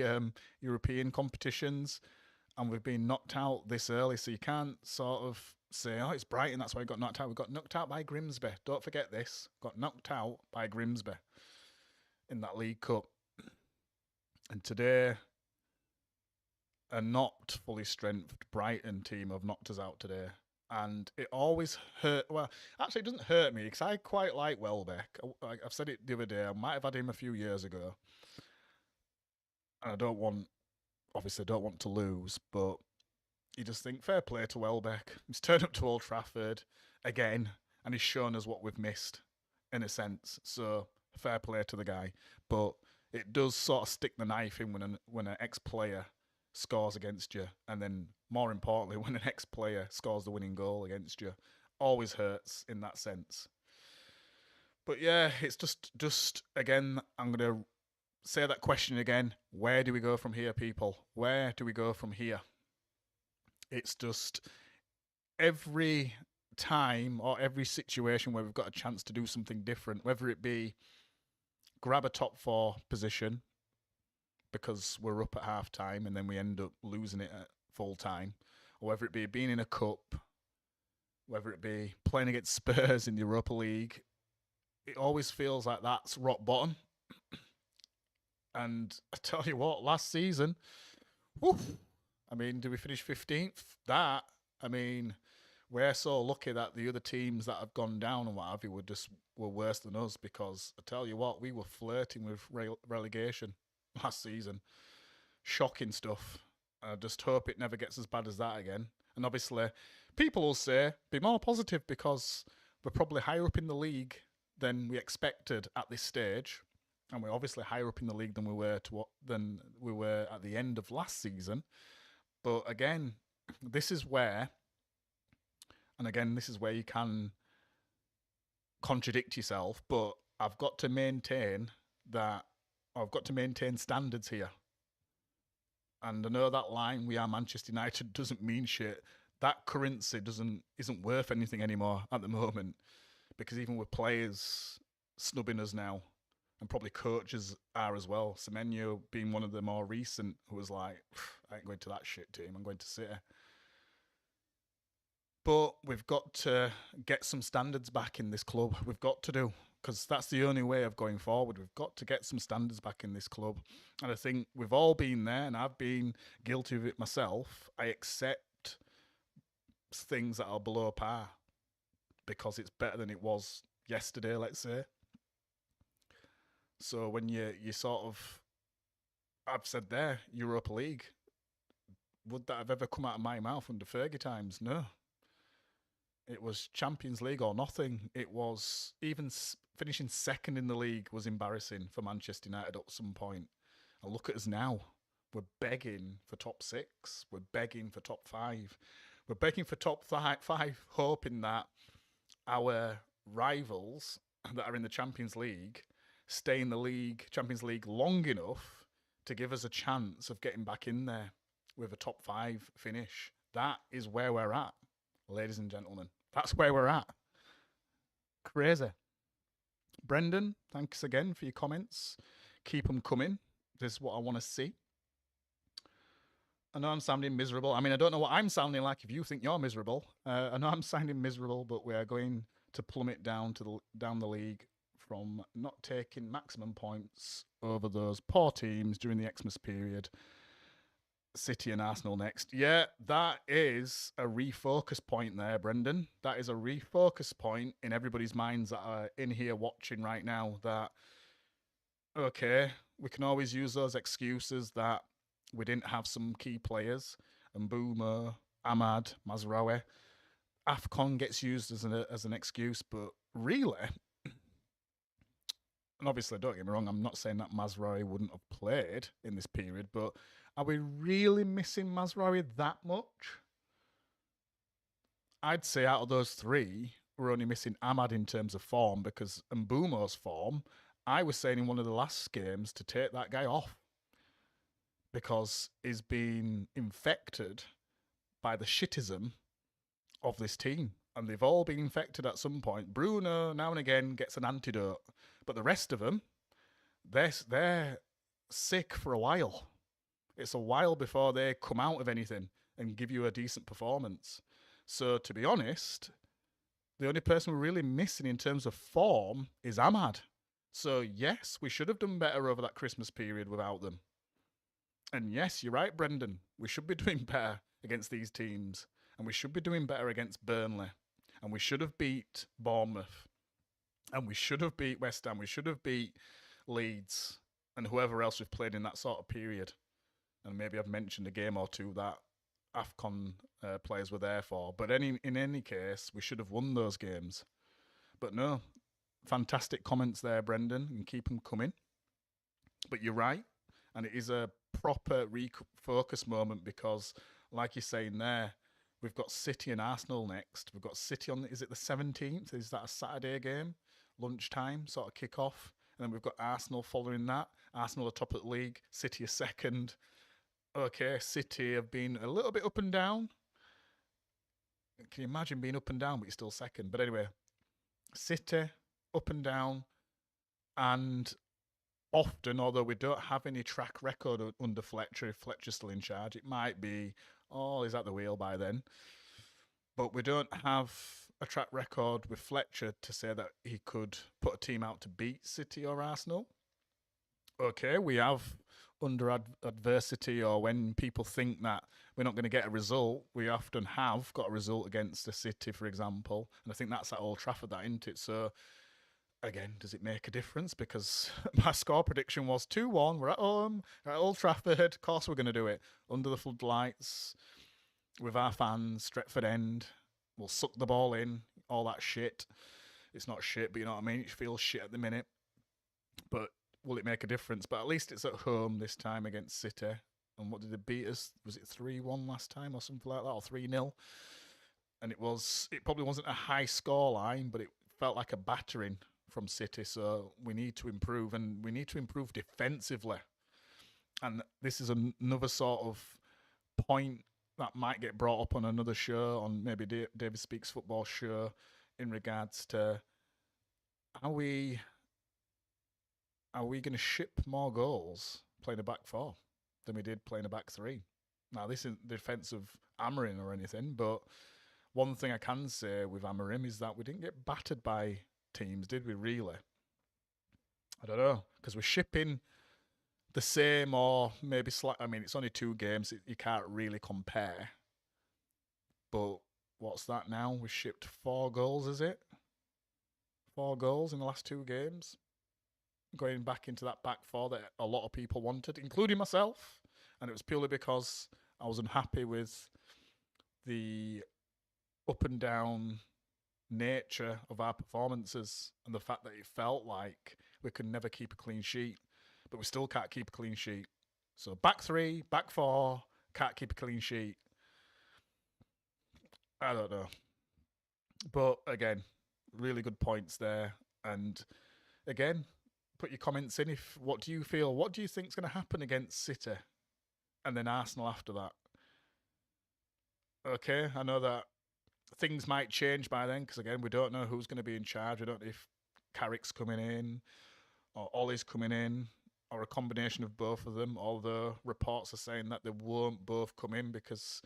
European competitions? And we've been knocked out this early, so you can't sort of say, oh, it's Brighton, that's why we got knocked out. We got knocked out by Grimsby. Don't forget this. Got knocked out by Grimsby in that League Cup. And today, a not fully strengthened Brighton team have knocked us out today. And it always hurt. Well, actually, it doesn't hurt me because I quite like Welbeck. I've said it the other day. I might have had him a few years ago. And I obviously don't want to lose, but you just think, fair play to Welbeck. He's turned up to Old Trafford again, and he's shown us what we've missed, in a sense. So, fair play to the guy. But it does sort of stick the knife in when an ex-player scores against you, and then, more importantly, when an ex-player scores the winning goal against you. Always hurts in that sense. But yeah, it's just again, I'm going to say that question again. Where do we go from here, people? Where do we go from here? It's just every time or every situation where we've got a chance to do something different, whether it be grab a top 4 position because we're up at half time and then we end up losing it at full time, or whether it be being in a cup, whether it be playing against Spurs in the Europa League, it always feels like that's rock bottom. And I tell you what, last season, I mean, did we finish 15th? I mean, we're so lucky that the other teams that have gone down and what have you were worse than us, because I tell you what, we were flirting with relegation last season. Shocking stuff. I just hope it never gets as bad as that again. And obviously, people will say, be more positive because we're probably higher up in the league than we expected at this stage. And we're obviously higher up in the league than we were at the end of last season. But again, this is where you can contradict yourself, but I've got to maintain standards here. And I know that line, we are Manchester United, doesn't mean shit. That currency isn't worth anything anymore at the moment, because even with players snubbing us now, and probably coaches are as well. Semenyo being one of the more recent, who was like, I ain't going to that shit team, I'm going to City. But we've got to get some standards back in this club. We've got to do, because that's the only way of going forward. We've got to get some standards back in this club. And I think we've all been there, and I've been guilty of it myself. I accept things that are below par because it's better than it was yesterday, let's say. So when you sort of, I've said there, Europa League, would that have ever come out of my mouth under Fergie times? No. It was Champions League or nothing. It was even finishing second in the league was embarrassing for Manchester United at some point. And look at us now. We're begging for top 6. We're begging for top 5. We're begging for top 5, hoping that our rivals that are in the Champions League stay in the Champions League long enough to give us a chance of getting back in there with a top 5 finish. That is where we're at, ladies and gentlemen. That's where we're at. Crazy. Brendan, thanks again for your comments. Keep them coming. This is what I want to see. I know I'm sounding miserable. I mean, I don't know what I'm sounding like if you think you're miserable. I know I'm sounding miserable, but we are going to plummet down the league from not taking maximum points over those poor teams during the Xmas period. City and Arsenal next. Yeah, that is a refocus point there, Brendan. That is a refocus point in everybody's minds that are in here watching right now, that, okay, we can always use those excuses that we didn't have some key players, and Mbeumo, Ahmad, Mazraoui. AFCON gets used as an excuse, but really, and obviously, don't get me wrong, I'm not saying that Mazraoui wouldn't have played in this period, but are we really missing Mazraoui that much? I'd say out of those 3, we're only missing Ahmad in terms of form, because Mbeumo's form, I was saying in one of the last games to take that guy off because he's been infected by the shitism of this team. And they've all been infected at some point. Bruno, now and again, gets an antidote. But the rest of them, they're sick for a while. It's a while before they come out of anything and give you a decent performance. So, to be honest, the only person we're really missing in terms of form is Ahmad. So, yes, we should have done better over that Christmas period without them. And yes, you're right, Brendan. We should be doing better against these teams. And we should be doing better against Burnley. And we should have beat Bournemouth. And we should have beat West Ham. We should have beat Leeds and whoever else we've played in that sort of period. And maybe I've mentioned a game or two that AFCON players were there for. But in any case, we should have won those games. But no, fantastic comments there, Brendan, and keep them coming. But you're right, and it is a proper refocus moment because, like you're saying there, we've got City and Arsenal next. We've got City on, is it the 17th? Is that a Saturday game? Lunchtime, sort of kick-off. And then we've got Arsenal following that. Arsenal are top of the league. City are second. Okay, City have been a little bit up and down. Can you imagine being up and down, but you're still second? But anyway, City, up and down. And often, although we don't have any track record under Fletcher, if Fletcher's still in charge, it might be, oh, he's at the wheel by then. But we don't have a track record with Fletcher to say that he could put a team out to beat City or Arsenal. Okay, we have under adversity, or when people think that we're not going to get a result, we often have got a result against a City, for example. And I think that's at Old Trafford, that, isn't it? So, again, does it make a difference? Because my score prediction was 2-1. We're at home, we're at Old Trafford. Of course we're going to do it. Under the floodlights. with our fans, Stretford End. We'll suck the ball in, all that shit. It's not shit, but you know what I mean? It feels shit at the minute. But will it make a difference? But at least it's at home this time against City. And what did they beat us? Was it 3-1 last time or something like that? Or 3-0? And it probably wasn't a high score line, but it felt like a battering from City. So we need to improve, and we need to improve defensively. And this is another sort of point that might get brought up on another show, on maybe David Speaks Football show, in regards to are we going to ship more goals playing a back four than we did playing a back three? Now, this isn't defence of Amorim or anything, but one thing I can say with Amorim is that we didn't get battered by teams, did we really? I don't know, because we're shipping the same or maybe slightly. I mean, it's only 2 games. You can't really compare. But what's that now? We've shipped 4 goals, is it? 4 goals in the last 2 games. Going back into that back four that a lot of people wanted, including myself. And it was purely because I was unhappy with the up and down nature of our performances and the fact that it felt like we could never keep a clean sheet. But we still can't keep a clean sheet. So back 3, back 4, can't keep a clean sheet. I don't know. But again, really good points there. And again, put your comments in. What do you feel? What do you think is going to happen against City? And then Arsenal after that. Okay, I know that things might change by then, because again, we don't know who's going to be in charge. We don't know if Carrick's coming in or Ollie's coming in, or a combination of both of them, although reports are saying that they won't both come in because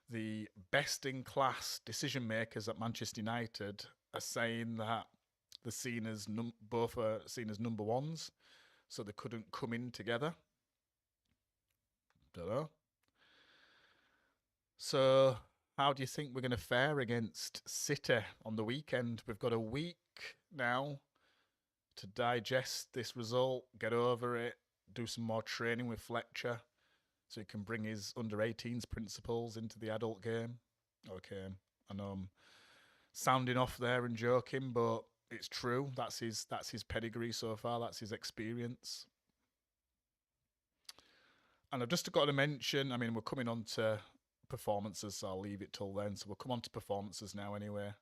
the best-in-class decision-makers at Manchester United are saying that they're seen as both are seen as number ones, so they couldn't come in together. Don't know. So how do you think we're going to fare against City on the weekend? We've got a week now to digest this result, get over it, do some more training with Fletcher so he can bring his under-18s principles into the adult game. Okay, I know I'm sounding off there and joking, but it's true. That's his pedigree so far. That's his experience. And I've just got to mention, I mean, we're coming on to performances, so I'll leave it till then. So we'll come on to performances now anyway.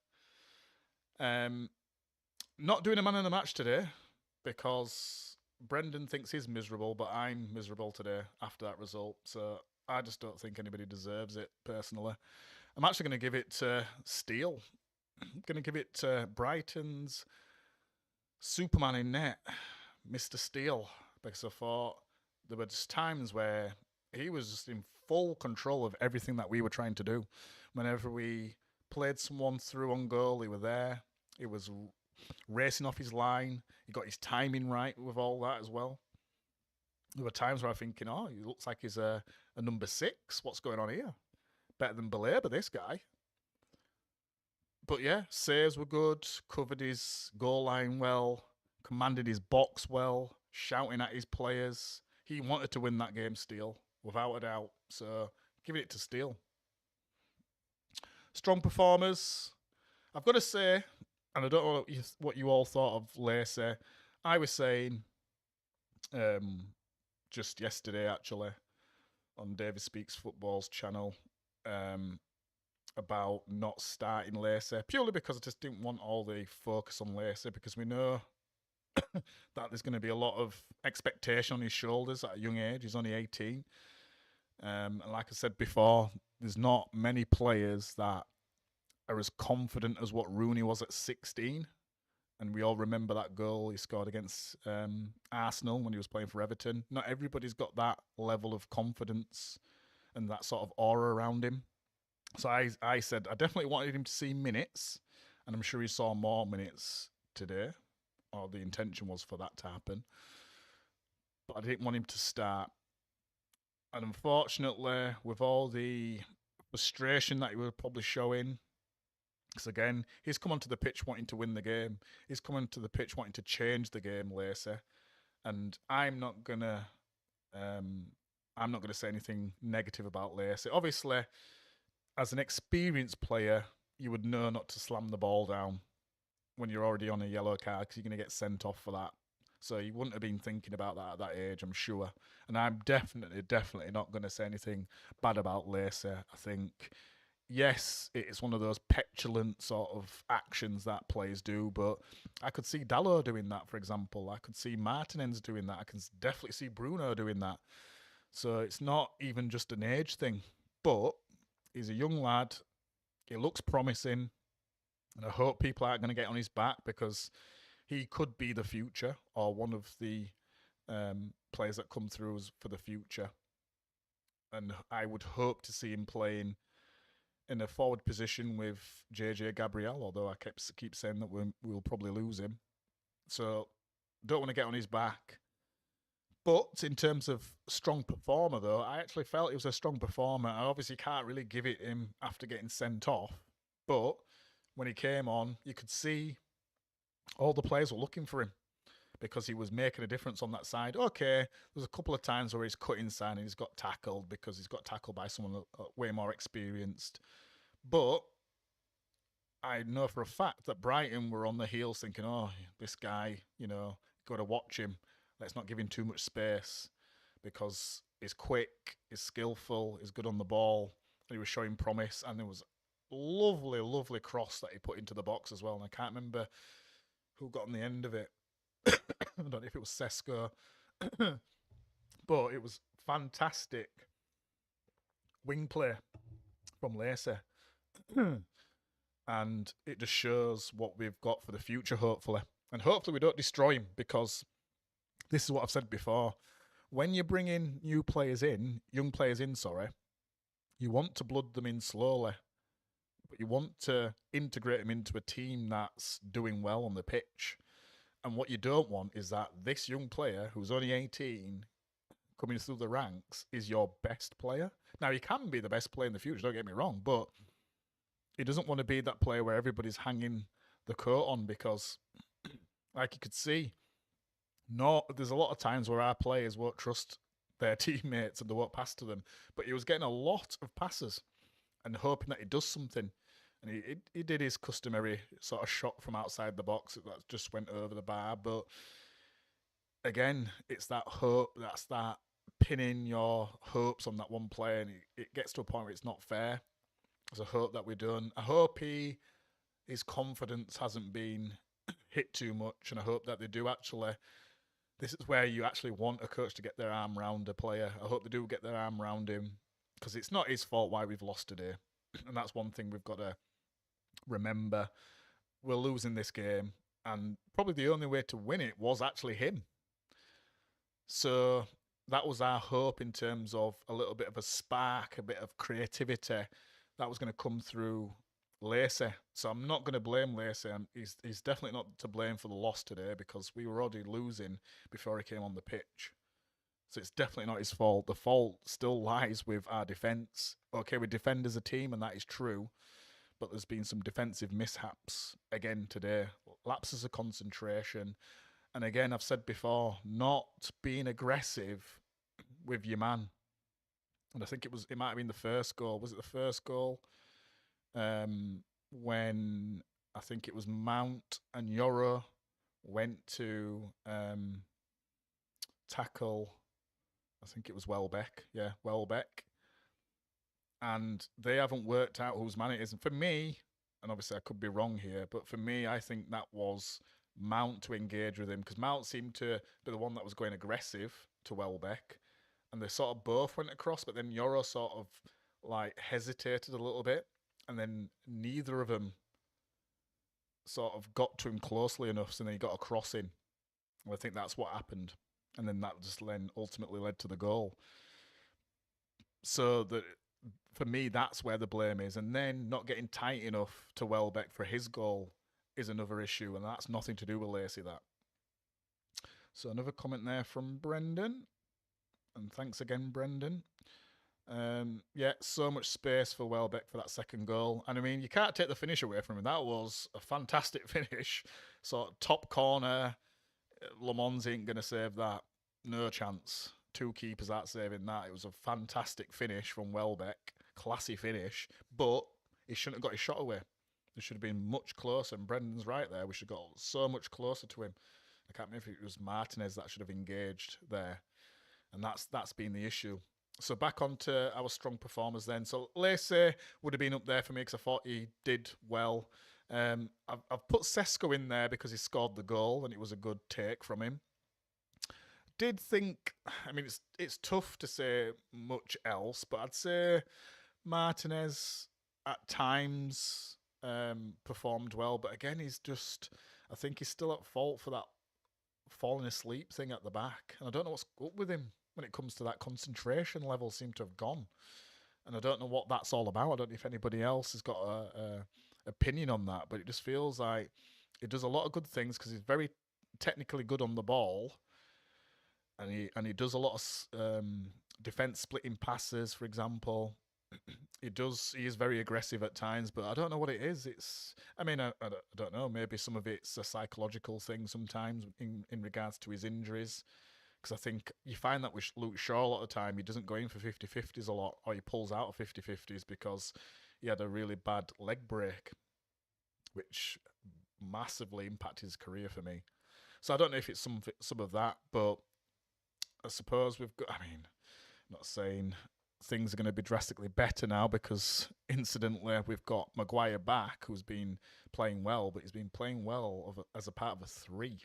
Not doing a man of the match today because Brendan thinks he's miserable, but I'm miserable today after that result. So I just don't think anybody deserves it, personally. I'm actually going to give it to Steele. I'm going to give it to Brighton's Superman in net, Mr. Steele, because I thought there were just times where he was just in full control of everything that we were trying to do. Whenever we played someone through on goal, he was there. He was racing off his line. He got his timing right with all that as well. There were times where I'm thinking, oh, he looks like he's a number 6. What's going on here? Better than Belabor, this guy. But yeah, saves were good, covered his goal line well, commanded his box well, shouting at his players. He wanted to win that game, Steele, without a doubt. So giving it to Steele. Strong performers. I've got to say, and I don't know what you all thought of Lacey. I was saying just yesterday, actually, on David Speaks Football's channel, about not starting Lacey, purely because I just didn't want all the focus on Lacey, because we know that there's going to be a lot of expectation on his shoulders at a young age. He's only 18. And like I said before, there's not many players that are as confident as what Rooney was at 16. And we all remember that goal he scored against Arsenal when he was playing for Everton. Not everybody's got that level of confidence and that sort of aura around him. So I said I definitely wanted him to see minutes, and I'm sure he saw more minutes today, or the intention was for that to happen. But I didn't want him to start. And unfortunately, with all the frustration that he was probably showing, because again, he's come onto the pitch wanting to win the game. He's come onto the pitch wanting to change the game, Lacey. And I'm not gonna say anything negative about Lacey. Obviously, as an experienced player, you would know not to slam the ball down when you're already on a yellow card because you're going to get sent off for that. So you wouldn't have been thinking about that at that age, I'm sure. And I'm definitely not going to say anything bad about Lacey. I think, yes, it's one of those petulant sort of actions that players do, but I could see Dallo doing that, for example. I could see Martinez doing that. I can definitely see Bruno doing that. So it's not even just an age thing. But he's a young lad. He looks promising. And I hope people aren't going to get on his back because he could be the future or one of the players that come through for the future. And I would hope to see him playing in a forward position with JJ Gabriel, although I keep saying that we'll probably lose him. So don't want to get on his back. But in terms of strong performer, though, I actually felt he was a strong performer. I obviously can't really give it him after getting sent off. But when he came on, you could see all the players were looking for him because he was making a difference on that side. Okay, there's a couple of times where he's cut inside and he's got tackled because he's got tackled by someone way more experienced. But I know for a fact that Brighton were on the heels thinking, oh, this guy, got to watch him. Let's not give him too much space because he's quick, he's skillful, he's good on the ball, and he was showing promise. And there was a lovely, lovely cross that he put into the box as well. And I can't remember who got on the end of it. I don't know if it was Sesko, but it was fantastic wing play from Lacey. And it just shows what we've got for the future, hopefully. And hopefully we don't destroy him because this is what I've said before. When you bring in young players in, you want to blood them in slowly. But you want to integrate them into a team that's doing well on the pitch. And what you don't want is that this young player, who's only 18, coming through the ranks, is your best player. Now, he can be the best player in the future, don't get me wrong, but he doesn't want to be that player where everybody's hanging the coat on because, like you could see, there's a lot of times where our players won't trust their teammates and they won't pass to them. But he was getting a lot of passes and hoping that he does something. And he did his customary sort of shot from outside the box that just went over the bar. But again, it's that hope, that's that pinning your hopes on that one player. And it gets to a point where it's not fair. So I hope that we're done. I hope his confidence hasn't been hit too much. And I hope that they do actually... This is where you actually want a coach to get their arm around a player. I hope they do get their arm around him because it's not his fault why we've lost today. And that's one thing we've got to remember. We're losing this game and probably the only way to win it was actually him. So that was our hope in terms of a little bit of a spark, a bit of creativity that was going to come through Lacey. So I'm not going to blame Lacey. He's definitely not to blame for the loss today because we were already losing before he came on the pitch. So it's definitely not his fault. The fault still lies with our defence. Okay, we defend as a team and that is true, but there's been some defensive mishaps again today. Lapses of concentration. And again, I've said before, not being aggressive with your man. And I think it might have been the first goal. Was it the first goal? When I think it was Mount and Yoro went to tackle, I think it was Welbeck. Yeah, Welbeck. And they haven't worked out whose man it is. And for me, and obviously I could be wrong here, but for me, I think that was Mount to engage with him because Mount seemed to be the one that was going aggressive to Welbeck. And they sort of both went across, but then Yoro sort of like hesitated a little bit. And then neither of them sort of got to him closely enough, so then he got a cross in. And I think that's what happened. And then that just then ultimately led to the goal. So for me, that's where the blame is. And then not getting tight enough to Welbeck for his goal is another issue. And that's nothing to do with Lacey, that. So another comment there from Brendan. And thanks again, Brendan. Yeah, so much space for Welbeck for that second goal. And I mean, you can't take the finish away from him. That was a fantastic finish. So top corner, Le Mans ain't going to save that. No chance. Two keepers aren't saving that. It was a fantastic finish from Welbeck. classy finish, but he shouldn't have got his shot away. It should have been much closer, and Brendan's right there. We should have got so much closer to him. I can't remember if it was Martinez that should have engaged there, and that's been the issue. So back onto our strong performers then. So Lacey would have been up there for me because I thought he did well. I've put Sesko in there because he scored the goal and it was a good take from him. Did think, I mean, it's tough to say much else, but I'd say Martinez at times performed well, but again, I think he's still at fault for that falling asleep thing at the back, and I don't know what's up with him when it comes to that. Concentration level seem to have gone, and I don't know what that's all about. I don't know if anybody else has got a opinion on that, but it just feels like he does a lot of good things because he's very technically good on the ball, and he does a lot of defense splitting passes, for example. He is very aggressive at times, but I don't know what it is. I don't know. Maybe some of it's a psychological thing sometimes in regards to his injuries. Because I think you find that with Luke Shaw a lot of the time, he doesn't go in for 50-50s a lot, or he pulls out of 50-50s because he had a really bad leg break, which massively impacted his career for me. So I don't know if it's some of that, but I suppose I'm not saying things are going to be drastically better now because incidentally we've got Maguire back, who's been playing well, but he's been playing well as a part of a 3.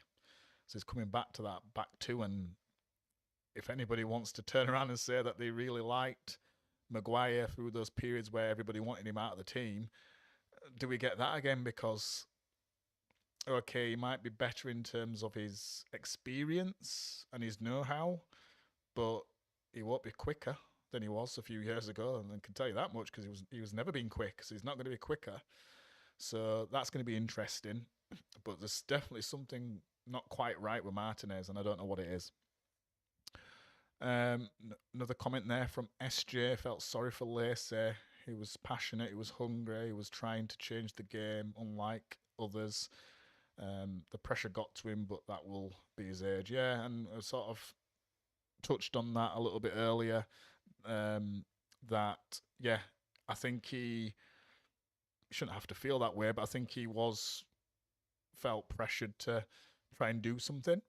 So he's coming back to that back 2, and if anybody wants to turn around and say that they really liked Maguire through those periods where everybody wanted him out of the team, do we get that again? Because, okay, he might be better in terms of his experience and his know-how, but he won't be quicker than he was a few years ago, and I can tell you that much because he was never been quick, so he's not going to be quicker. So that's going to be interesting, but there's definitely something not quite right with Martinez, and I don't know what it is. Another comment there from SJ, felt sorry for Lacey. He was passionate, he was hungry, he was trying to change the game, unlike others. The pressure got to him, but that will be his age. Yeah, and I sort of touched on that a little bit earlier. That, yeah, I think he shouldn't have to feel that way, but I think he felt pressured to try and do something.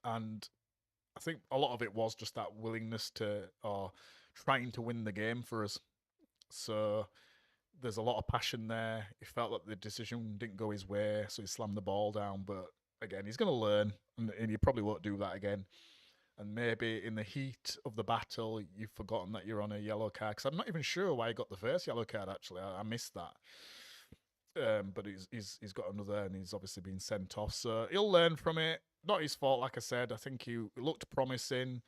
And I think a lot of it was just that willingness or trying to win the game for us. So there's a lot of passion there. He felt that the decision didn't go his way, so he slammed the ball down. But again, he's going to learn, and he probably won't do that again. And maybe in the heat of the battle, you've forgotten that you're on a yellow card. Because I'm not even sure why he got the first yellow card, actually. I missed that. But he's got another, and he's obviously been sent off. So he'll learn from it. Not his fault, like I said. I think he looked promising.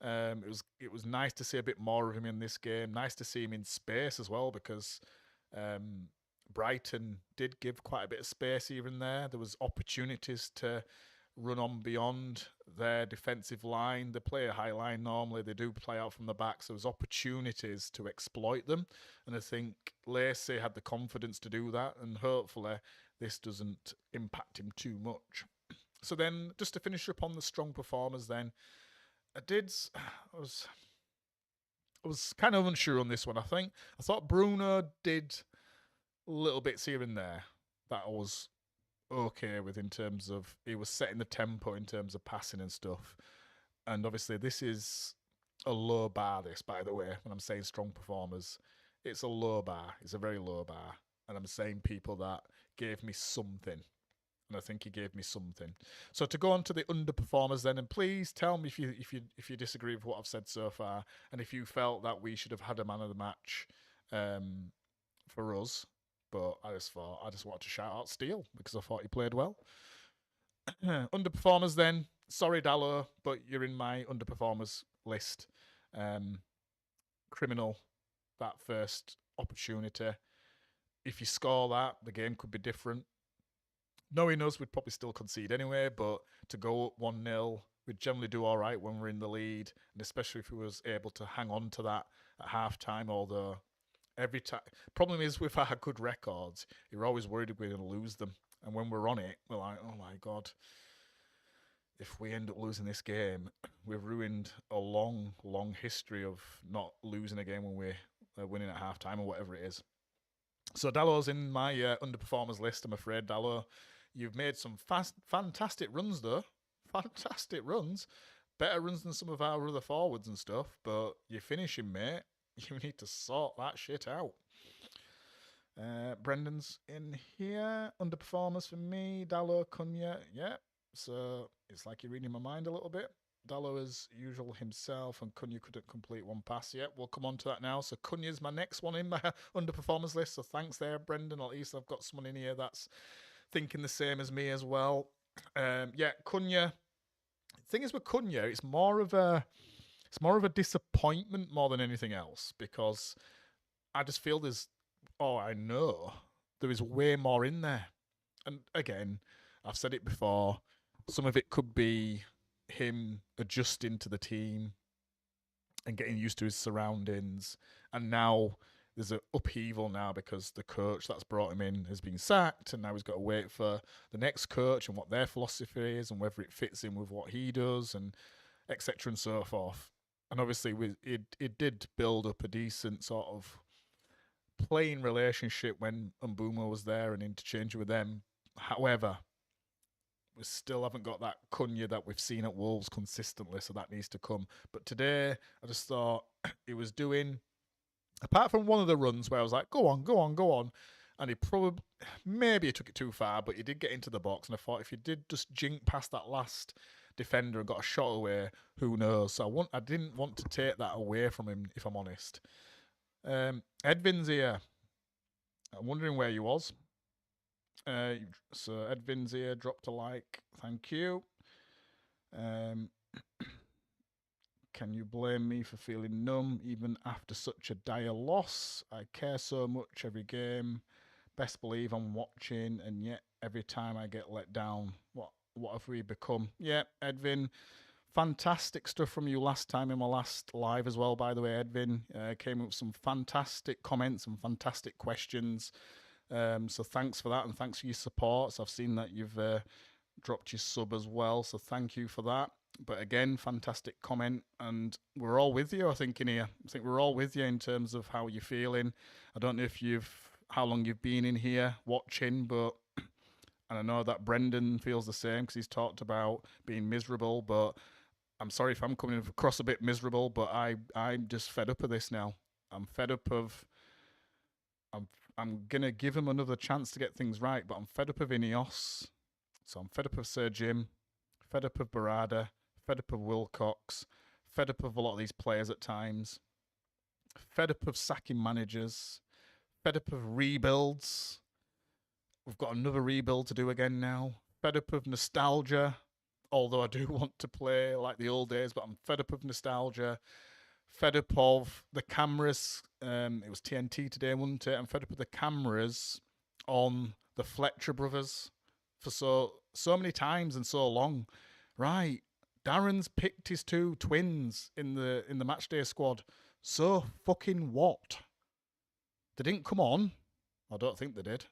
It was nice to see a bit more of him in this game. Nice to see him in space as well, because Brighton did give quite a bit of space even there. There was opportunities to run on beyond their defensive line. They play a high line normally. They do play out from the back, so there's opportunities to exploit them. And I think Lacey had the confidence to do that, and hopefully this doesn't impact him too much. So then, just to finish up on the strong performers then, I was kind of unsure on this one. I thought Bruno did little bits here and there that I was okay with, in terms of he was setting the tempo in terms of passing and stuff. And obviously this is a low bar, this, by the way, when I'm saying strong performers. It's a low bar. It's a very low bar. And I'm saying people that gave me something. And I think he gave me something. So to go on to the underperformers then, and please tell me if you disagree with what I've said so far, and if you felt that we should have had a man of the match for us. But I just wanted to shout out Steele because I thought he played well. Underperformers then. Sorry, Dallo, but you're in my underperformers list. Criminal, that first opportunity. If you score that, the game could be different. Knowing us, we'd probably still concede anyway, but to go up 1-0, we'd generally do all right when we're in the lead, and especially if we was able to hang on to that at half-time, although every time... Problem is, with our good records, you're always worried we're going to lose them, and when we're on it, we're like, oh my God. if we end up losing this game, we've ruined a long, long history of not losing a game when we're winning at half time or whatever it is. So Dallow's in my underperformers list, I'm afraid, Dallow. You've made some fantastic runs, though. Fantastic runs. Better runs than some of our other forwards and stuff, but you're finishing, mate. You need to sort that shit out. Brendan's in here. Underperformers for me. Dallow, Cunha. Yeah. So it's like you're reading my mind a little bit. Dallow as usual himself, and Cunha couldn't complete one pass yet. We'll come on to that now. So Cunha's my next one in my underperformers list. So thanks there, Brendan. At least I've got someone in here that's thinking the same as me as well. Yeah, Cunha. Thing is with Cunha, it's more of a disappointment more than anything else, because I just feel I know there is way more in there. And again, I've said it before, some of it could be him adjusting to the team and getting used to his surroundings. And now there's an upheaval now because the coach that's brought him in has been sacked, and now he's got to wait for the next coach and what their philosophy is and whether it fits in with what he does, and etc. and so forth. And obviously it did build up a decent sort of playing relationship when Mbeumo was there and interchange with them. However, we still haven't got that Cunha that we've seen at Wolves consistently, so that needs to come. But today, I just thought he was doing, apart from one of the runs where I was like, go on, go on, go on. And he maybe he took it too far, but he did get into the box. And I thought if he did just jink past that last defender and got a shot away, who knows? So I didn't want to take that away from him, if I'm honest. Edvin's here. I'm wondering where he was. So Edvin's here, dropped a like. Thank you. Can you blame me for feeling numb even after such a dire loss? I care so much every game. Best believe I'm watching, and yet every time I get let down. What have we become? Yeah, Edvin, fantastic stuff from you last time in my last live as well, by the way, Edvin. Came up with some fantastic comments and fantastic questions. So thanks for that, and thanks for your support. So I've seen that you've dropped your sub as well, so thank you for that. But again, fantastic comment, and we're all with you, I think, in here. I think we're all with you in terms of how you're feeling. I don't know how long you've been in here watching, but and I know that Brendan feels the same because he's talked about being miserable, but I'm sorry if I'm coming across a bit miserable, but I'm just fed up of this now. I'm fed up of... I'm going to give him another chance to get things right, but I'm fed up of Ineos. So I'm fed up of Sir Jim, fed up of Barada, fed up of Wilcox, fed up of a lot of these players at times, fed up of sacking managers, fed up of rebuilds. We've got another rebuild to do again now. Fed up of nostalgia, although I do want to play like the old days, but I'm fed up of nostalgia. Fed up of the cameras. It was TNT today, wasn't it? I'm fed up with the cameras on the Fletcher brothers for so many times and so long. Right, Darren's picked his two twins in the matchday squad. So fucking what? They didn't come on. I don't think they did.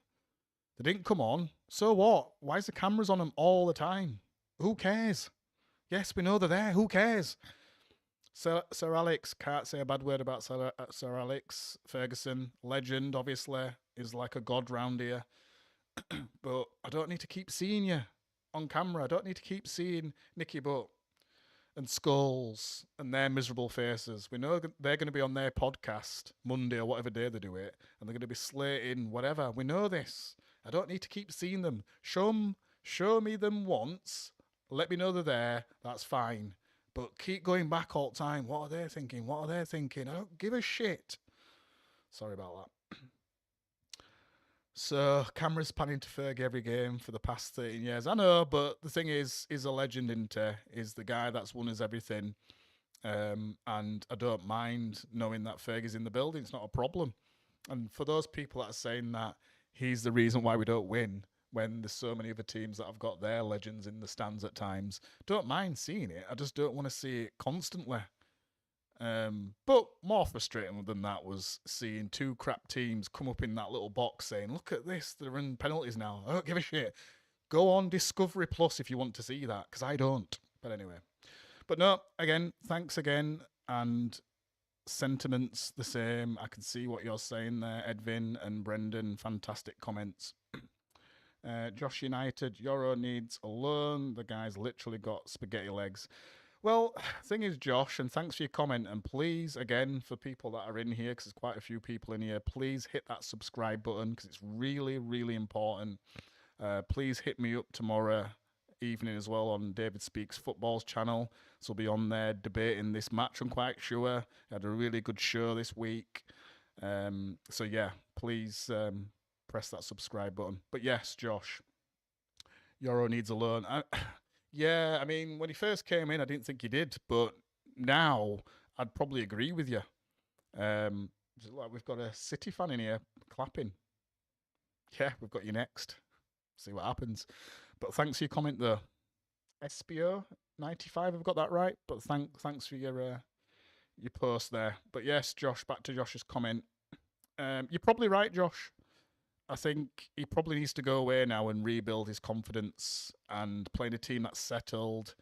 They didn't come on. So what? Why is the cameras on them all the time? Who cares? Yes, we know they're there. Who cares? Sir Alex, can't say a bad word about Sir Alex Ferguson. Legend, obviously, is like a god round here. But I don't need to keep seeing you on camera. I don't need to keep seeing Nicky Butt and Skulls and their miserable faces. We know they're going to be on their podcast Monday or whatever day they do it, and they're going to be slating whatever. We know this. I don't need to keep seeing them. Show me them once. Let me know they're there. That's fine. But keep going back all the time. What are they thinking? What are they thinking? I don't give a shit. Sorry about that. So, cameras panning to Fergie every game for the past 13 years. I know, but the thing is, he's a legend, isn't he? He's the guy that's won us everything. And I don't mind knowing that Fergie's in the building. It's not a problem. And for those people that are saying that he's the reason why we don't win, when there's so many other teams that have got their legends in the stands at times, don't mind seeing it. I just don't want to see it constantly. But more frustrating than that was seeing two crap teams come up in that little box saying, look at this, they're in penalties now. I don't give a shit. Go on Discovery Plus if you want to see that, because I don't. But anyway. But no, again, thanks again. And sentiments the same. I can see what you're saying there, Edvin and Brendan. Fantastic comments. Josh United, Euro needs a loan. The guy's literally got spaghetti legs. Well, thing is, Josh, and thanks for your comment. And please, again, for people that are in here, because there's quite a few people in here, please hit that subscribe button because it's really, really important. Please hit me up tomorrow evening as well on David Speaks Football's channel. So we'll be on there debating this match, I'm quite sure. Had a really good show this week. So yeah, please press that subscribe button. But yes, Josh, Euro needs a loan. Yeah, I mean, when he first came in, I didn't think he did, but now I'd probably agree with you. Like we've got a City fan in here clapping. Yeah, we've got you next. See what happens. But thanks for your comment though. SPO95, I've got that right. But thanks for your post there. But yes, Josh, back to Josh's comment. You're probably right, Josh. I think he probably needs to go away now and rebuild his confidence and playing a team that's settled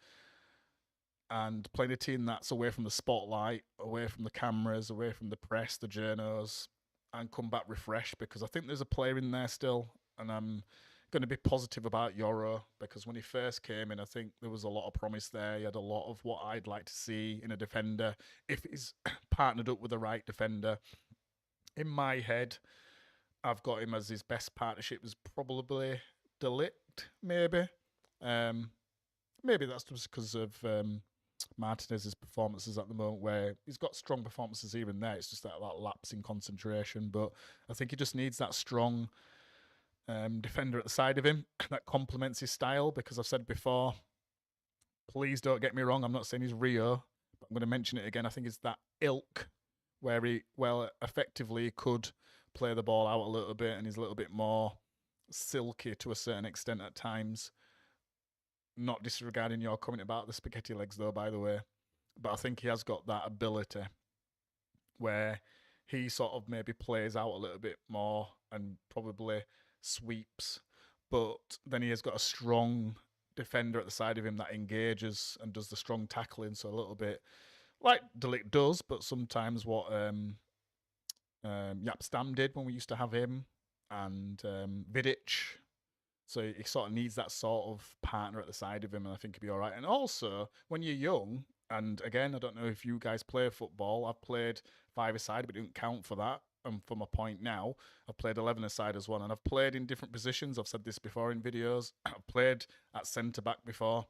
and playing a team that's away from the spotlight, away from the cameras, away from the press, the journos, and come back refreshed, because I think there's a player in there still, and I'm going to be positive about Euro, because when he first came in, I think there was a lot of promise there. He had a lot of what I'd like to see in a defender if he's partnered up with the right defender. In my head, I've got him as his best partnership is probably De Ligt, maybe. Maybe that's just because of Martinez's performances at the moment, where he's got strong performances here and there. It's just that lapse in concentration. But I think he just needs that strong defender at the side of him that complements his style, because I've said before, please don't get me wrong, I'm not saying he's Rio, but I'm going to mention it again. I think it's that ilk where he, well, effectively could play the ball out a little bit and he's a little bit more silky to a certain extent at times. Not disregarding your comment about the spaghetti legs though, by the way, but I think he has got that ability where he sort of maybe plays out a little bit more and probably sweeps, but then he has got a strong defender at the side of him that engages and does the strong tackling, so a little bit like De Ligt does, but sometimes what Jaap Stam did when we used to have him, and Vidic. So he sort of needs that sort of partner at the side of him, and I think he'll be all right. And also, when you're young, and again, I don't know if you guys play football. I've played 5-a-side, but it didn't count for that. And for my point now, I've played 11-a-side as well, and I've played in different positions. I've said this before in videos. I've played at centre-back before.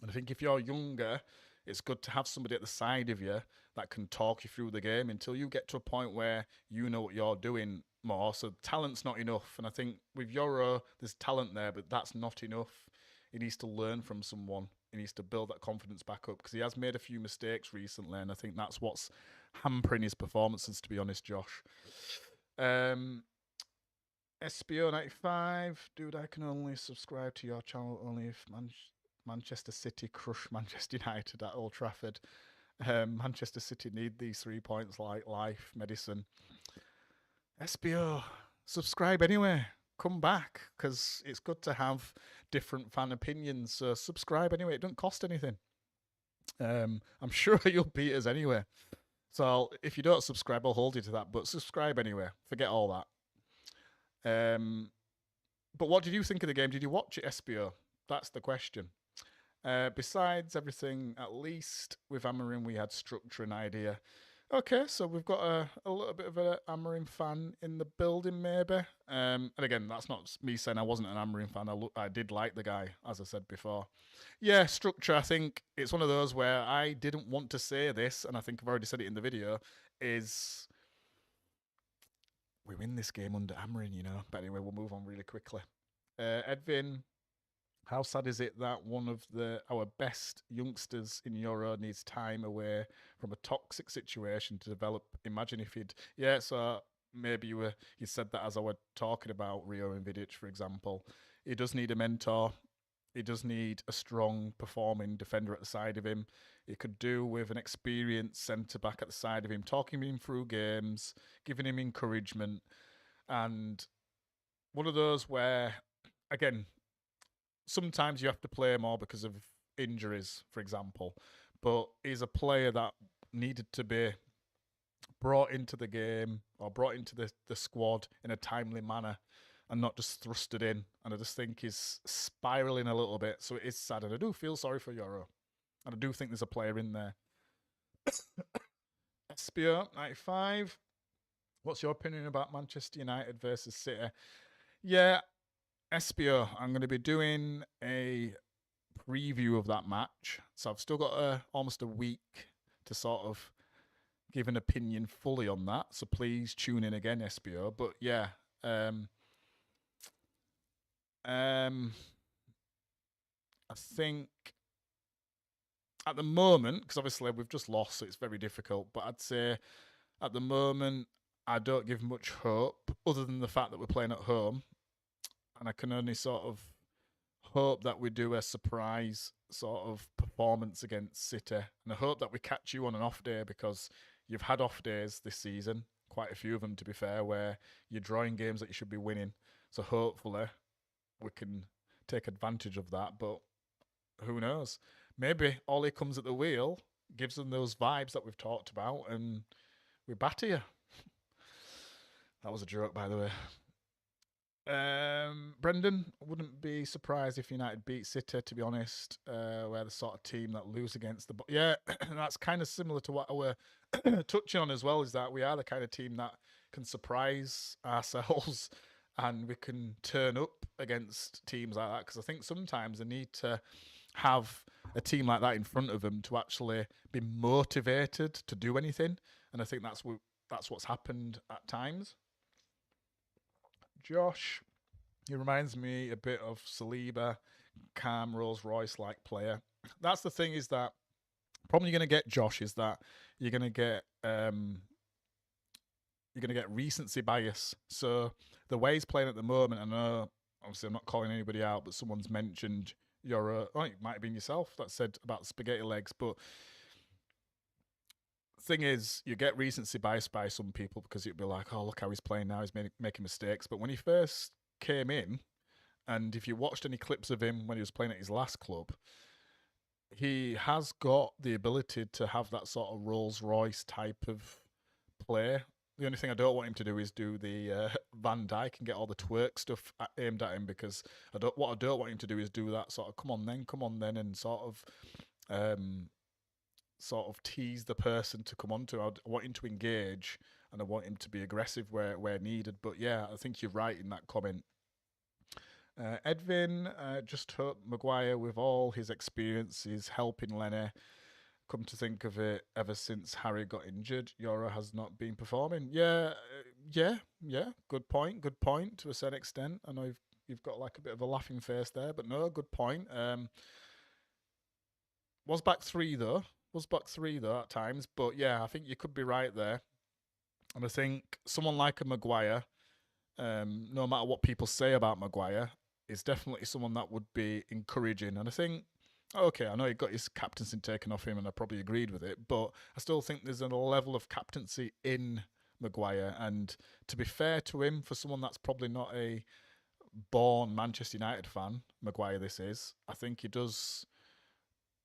And I think if you're younger, it's good to have somebody at the side of you that can talk you through the game until you get to a point where you know what you're doing more. So talent's not enough. And I think with Euro, there's talent there, but that's not enough. He needs to learn from someone. He needs to build that confidence back up, because he has made a few mistakes recently, and I think that's what's hampering his performances, to be honest, Josh. SBO95, dude, I can only subscribe to your channel only if Manchester City crush Manchester United at Old Trafford. Manchester City need these 3 points like life, medicine. SBO, subscribe anyway. Come back, because it's good to have different fan opinions. So subscribe anyway. It doesn't cost anything. I'm sure you'll beat us anyway. So if you don't subscribe, I'll hold you to that. But subscribe anyway. Forget all that. But what did you think of the game? Did you watch it, SBO? That's the question. Besides everything, at least with Amorim, we had structure and idea. Okay, so we've got a little bit of an Amorim fan in the building, maybe. And again, that's not me saying I wasn't an Amorim fan. I did like the guy, as I said before. Yeah, structure, I think it's one of those where I didn't want to say this, and I think I've already said it in the video, is we win this game under Amorim, you know. But anyway, we'll move on really quickly. Edvin, how sad is it that one of our best youngsters in Euro needs time away from a toxic situation to develop? Imagine if he'd... Yeah, so maybe you said that as I were talking about Rio and Vidic, for example. He does need a mentor. He does need a strong performing defender at the side of him. He could do with an experienced centre-back at the side of him, talking him through games, giving him encouragement. And one of those where, again... sometimes you have to play more because of injuries, for example. But he's a player that needed to be brought into the game or brought into the squad in a timely manner and not just thrusted in. And I just think he's spiraling a little bit. So it is sad. And I do feel sorry for Euro. And I do think there's a player in there. Espio, 95. What's your opinion about Manchester United versus City? Yeah, Espio, I'm going to be doing a preview of that match. So I've still got almost a week to sort of give an opinion fully on that. So please tune in again, Espio. But yeah, I think at the moment, because obviously we've just lost, so it's very difficult. But I'd say at the moment, I don't give much hope, other than the fact that we're playing at home, and I can only sort of hope that we do a surprise sort of performance against City, and I hope that we catch you on an off day, because you've had off days this season, quite a few of them to be fair, where you're drawing games that you should be winning. So hopefully we can take advantage of that, but who knows? Maybe Ollie comes at the wheel, gives them those vibes that we've talked about, and we batter you. That was a joke, by the way. Brendan, wouldn't be surprised if United beat City, to be honest. We're the sort of team that lose against the... Yeah, that's kind of similar to what we're touching on as well, is that we are the kind of team that can surprise ourselves and we can turn up against teams like that, because I think sometimes they need to have a team like that in front of them to actually be motivated to do anything, and I think that's what's happened at times. Josh, he reminds me a bit of Saliba, calm Rolls Royce like player. That's the thing, is that problem you're going to get, Josh, is that you're going to get recency bias. So the way he's playing at the moment, I know obviously I'm not calling anybody out, but someone's mentioned it might have been yourself that said about spaghetti legs, but thing is, you get recency bias by some people, because it'd be like, oh, look how he's playing now, he's making mistakes. But when he first came in, and if you watched any clips of him when he was playing at his last club, he has got the ability to have that sort of Rolls Royce type of play. The only thing I don't want him to do is do the Van Dijk and get all the twerk stuff aimed at him, because what I don't want him to do is do that sort of come on then, and sort of tease the person to come on to. I want him to engage, and I want him to be aggressive where needed. But yeah, I think you're right in that comment. Edwin, just hope Maguire, with all his experiences helping Lenny, come to think of it, ever since Harry got injured, Yoro has not been performing. Yeah. Good point to a certain extent. I know you've got like a bit of a laughing face there, but no, good point. Was back three though at times, but yeah, I think you could be right there. And I think someone like a Maguire, no matter what people say about Maguire, is definitely someone that would be encouraging. And I think, okay, I know he got his captaincy taken off him, and I probably agreed with it, but I still think there's a level of captaincy in Maguire. And to be fair to him, for someone that's probably not a born Manchester United fan, Maguire this is, I think he does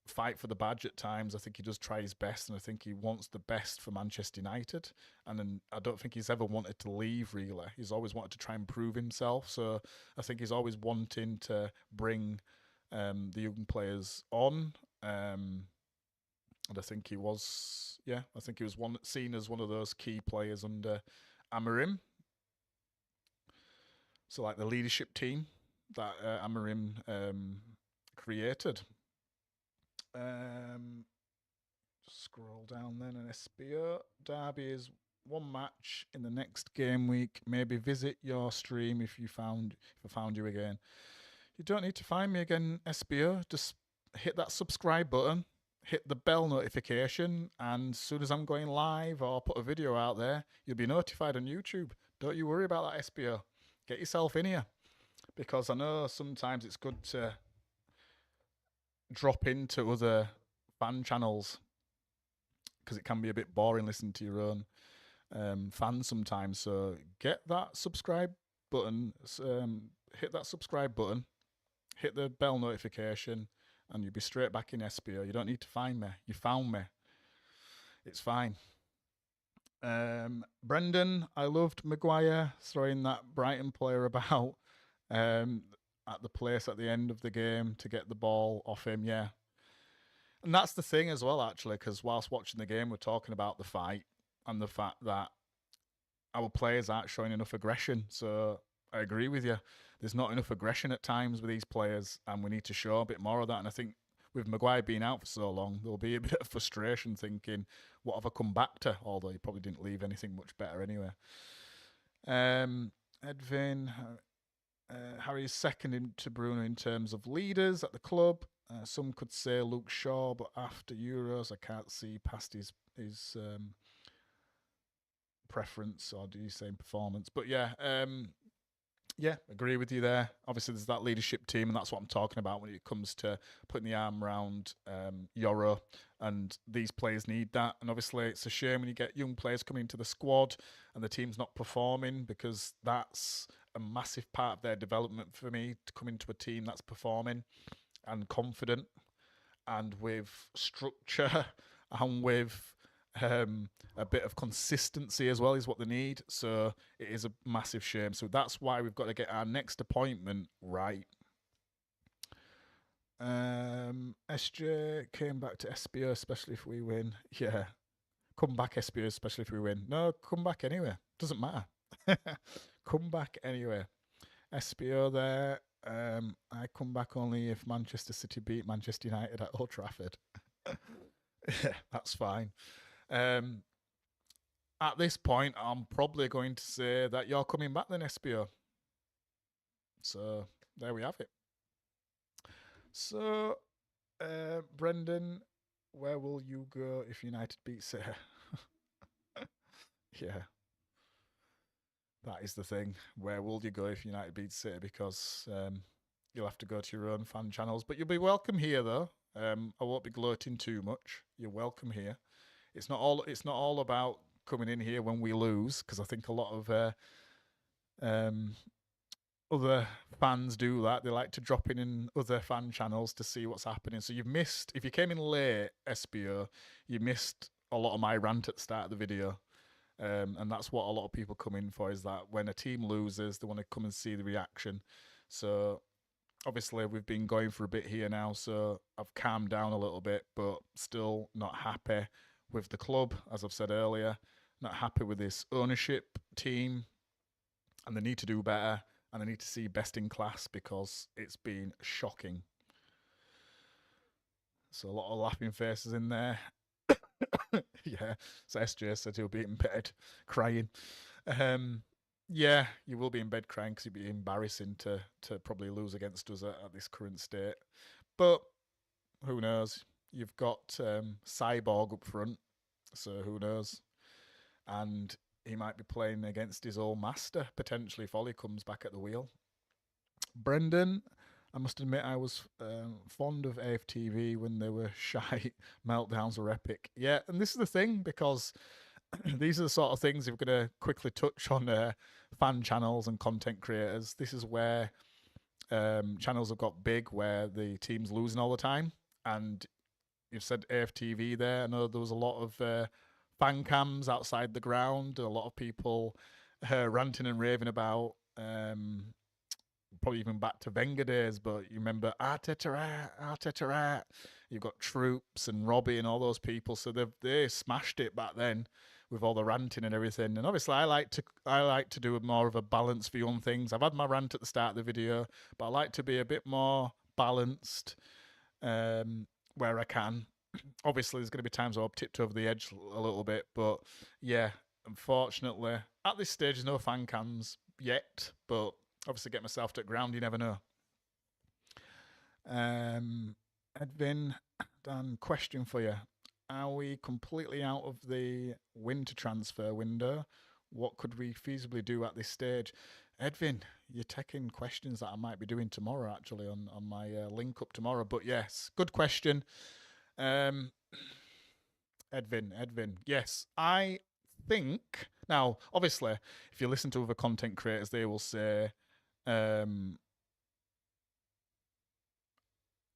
fight for the badge at times. I think he does try his best, and I think he wants the best for Manchester United. And then I don't think he's ever wanted to leave, really. He's always wanted to try and prove himself. So I think he's always wanting to bring the young players on. And I think he was, seen as one of those key players under Amorim. So like the leadership team that Amorim created. Scroll down then, and SBO. Derby is one match in the next game week. Maybe visit your stream if I found you again. You don't need to find me again, SBO. Just hit that subscribe button, hit the bell notification, and as soon as I'm going live or put a video out there, you'll be notified on YouTube. Don't you worry about that, SBO. Get yourself in here, because I know sometimes it's good to drop into other fan channels, because it can be a bit boring listening to your own fans sometimes. So get that subscribe button, hit that subscribe button, hit the bell notification, and you'll be straight back in SBO. You don't need to find me. You found me. It's fine. Brendan, I loved Maguire throwing that Brighton player about at the place at the end of the game to get the ball off him. Yeah. And that's the thing as well, actually, because whilst watching the game, we're talking about the fight and the fact that our players aren't showing enough aggression. So I agree with you. There's not enough aggression at times with these players, and we need to show a bit more of that. And I think with Maguire being out for so long, there'll be a bit of frustration thinking, what have I come back to? Although he probably didn't leave anything much better anyway. Edvin, Harry's second to Bruno in terms of leaders at the club. Some could say Luke Shaw, but after Euros, I can't see past his preference, or do you say performance? But yeah, agree with you there. Obviously, there's that leadership team, and that's what I'm talking about when it comes to putting the arm around Yoro. And these players need that. And obviously, it's a shame when you get young players coming into the squad and the team's not performing, because that's a massive part of their development for me, to come into a team that's performing and confident and with structure and with a bit of consistency as well is what they need. So it is a massive shame. So that's why we've got to get our next appointment right. SJ came back to SBO, especially if we win. Yeah. Come back, SBO, especially if we win. No, come back anyway. Doesn't matter. Come back anyway. SBO there. I come back only if Manchester City beat Manchester United at Old Trafford. Yeah, that's fine. At this point, I'm probably going to say that you're coming back then, SBO. So there we have it. So, Brendan, where will you go if United beat City? Yeah. That is the thing. Where will you go if United beat City? Because you'll have to go to your own fan channels. But you'll be welcome here, though. I won't be gloating too much. You're welcome here. It's not all about coming in here when we lose, because I think a lot of other fans do that. They like to drop in other fan channels to see what's happening. So you've missed, if you came in late, SBO, you missed a lot of my rant at the start of the video. And that's what a lot of people come in for, is that when a team loses, they want to come and see the reaction. So obviously we've been going for a bit here now, so I've calmed down a little bit, but still not happy with the club, as I've said earlier. Not happy with this ownership team, and they need to do better, and they need to see best in class, because it's been shocking. So a lot of laughing faces in there. Yeah, so SJ said he'll be in bed crying. Yeah, you will be in bed crying, because it'd be embarrassing to probably lose against us at this current state. But who knows? You've got Cyborg up front, so who knows? And he might be playing against his old master, potentially, if Ollie comes back at the wheel. Brendan, I must admit I was fond of AFTV when they were shy. Meltdowns were epic. Yeah, and this is the thing, because these are the sort of things, if we're going to quickly touch on fan channels and content creators, this is where channels have got big, where the team's losing all the time. And you've said AFTV there. I know there was a lot of fan cams outside the ground, a lot of people ranting and raving about, probably even back to Wenger days, but you remember Arteta. You've got Troops and Robbie and all those people, so they smashed it back then with all the ranting and everything. And obviously, I like to do more of a balanced view on things. I've had my rant at the start of the video, but I like to be a bit more balanced where I can. Obviously, there's going to be times where I've tipped over the edge a little bit, but yeah, unfortunately, at this stage, there's no fan cams yet, but obviously get myself to the ground, you never know. Edvin, Dan, question for you. Are we completely out of the winter transfer window? What could we feasibly do at this stage? Edvin, you're taking questions that I might be doing tomorrow, actually, on my link up tomorrow. But yes, good question. Edvin, yes, I think, now, obviously, if you listen to other content creators, they will say,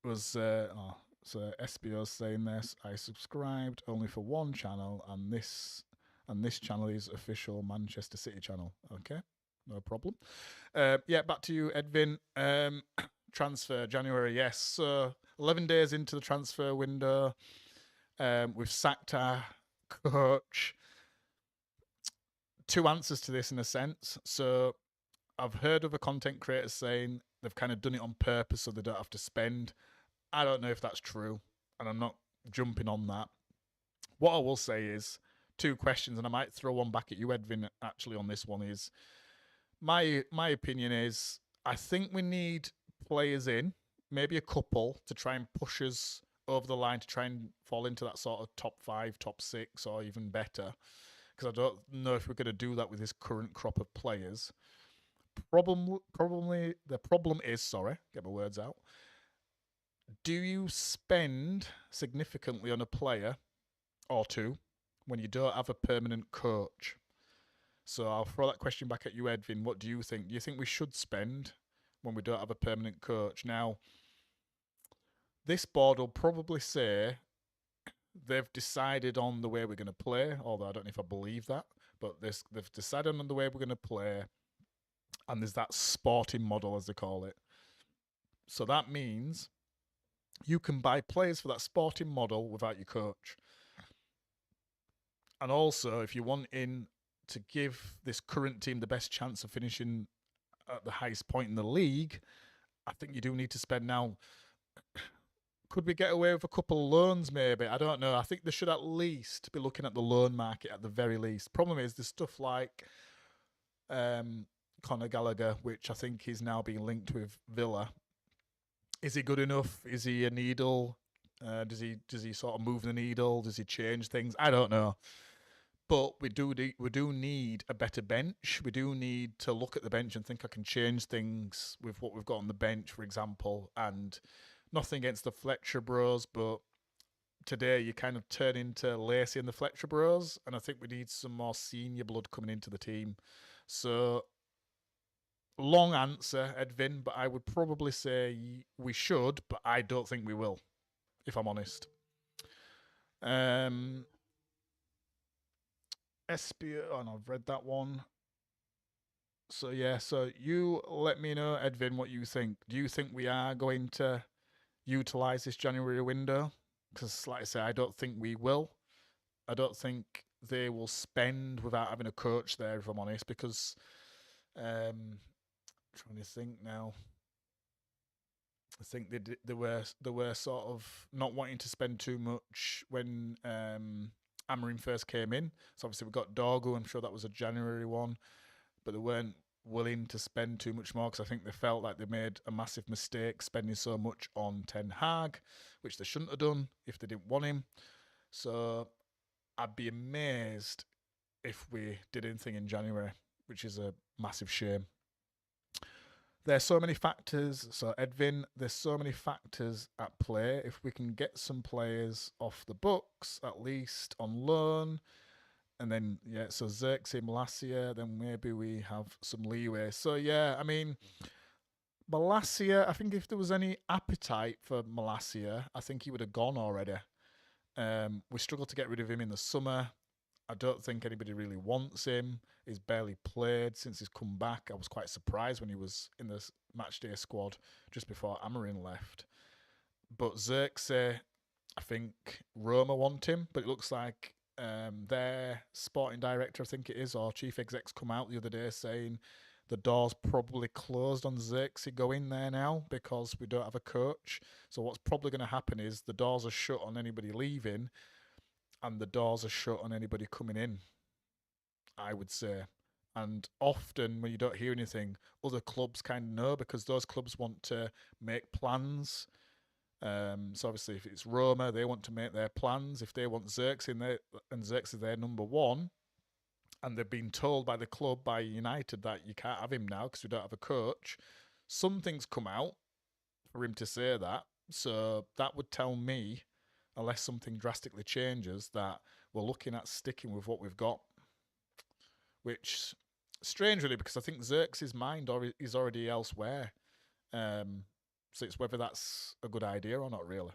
was so SBO's saying this. I subscribed only for one channel, and this channel is official Manchester City channel. Okay, no problem. Yeah, back to you, Edvin. Transfer January, yes. So 11 days into the transfer window, we've sacked our coach. Two answers to this in a sense. So I've heard other content creators saying they've kind of done it on purpose so they don't have to spend. I don't know if that's true, and I'm not jumping on that. What I will say is two questions, and I might throw one back at you, Edvin, actually, on this one is my opinion is I think we need players in, maybe a couple, to try and push us over the line to try and fall into that sort of top 5, top 6, or even better. Because I don't know if we're going to do that with this current crop of players. Probably the problem is, sorry, get my words out. Do you spend significantly on a player or two when you don't have a permanent coach? So I'll throw that question back at you, Edvin. What do you think? Do you think we should spend when we don't have a permanent coach? Now, this board will probably say they've decided on the way we're going to play, although I don't know if I believe that, but they've decided on the way we're going to play, and there's that sporting model, as they call it. So that means you can buy players for that sporting model without your coach. And also, if you want in to give this current team the best chance of finishing at the highest point in the league, I think you do need to spend now. Could we get away with a couple of loans, maybe? I don't know. I think they should at least be looking at the loan market at the very least. Problem is, there's stuff like Conor Gallagher, which I think is now being linked with Villa. Is he good enough? Is he a needle? Does he sort of move the needle? Does he change things? I don't know. But we do need a better bench. We do need to look at the bench and think I can change things with what we've got on the bench, for example. And nothing against the Fletcher bros, but today you kind of turn into Lacey and the Fletcher bros, and I think we need some more senior blood coming into the team. So, long answer, Edvin, but I would probably say we should, but I don't think we will, if I'm honest. SB, oh no, I've read that one. So yeah, so you let me know, Edvin, what you think. Do you think we are going to utilise this January window? Because, like I say, I don't think we will. I don't think they will spend without having a coach there, if I'm honest, because trying to think now. I think they were sort of not wanting to spend too much when Amorim first came in. So obviously we got Dorgu. I'm sure that was a January one, but they weren't willing to spend too much more because I think they felt like they made a massive mistake spending so much on Ten Hag, which they shouldn't have done if they didn't want him. So I'd be amazed if we did anything in January, which is a massive shame. There's so many factors. So, Edvin, there's so many factors at play. If we can get some players off the books, at least on loan, and then, yeah, so Xerxes, Malacia, then maybe we have some leeway. So, yeah, I mean, Malacia, I think if there was any appetite for Malacia, I think he would have gone already. We struggled to get rid of him in the summer. I don't think anybody really wants him. He's barely played since he's come back. I was quite surprised when he was in the matchday squad just before Amorim left. But Xerxes, I think Roma want him, but it looks like their sporting director, I think it is, or chief exec's come out the other day saying the door's probably closed on Xerxes going there now because we don't have a coach. So what's probably going to happen is the doors are shut on anybody leaving and the doors are shut on anybody coming in, I would say. And often when you don't hear anything, other clubs kind of know because those clubs want to make plans. So obviously if it's Roma, they want to make their plans. If they want Xerxes in there, and Xerxes is their number one, and they've been told by the club, by United, that you can't have him now because we don't have a coach, something's come out for him to say that. So that would tell me, unless something drastically changes, that we're looking at sticking with what we've got. Which, strange really, because I think Xerxes' mind is already elsewhere. So it's whether that's a good idea or not, really.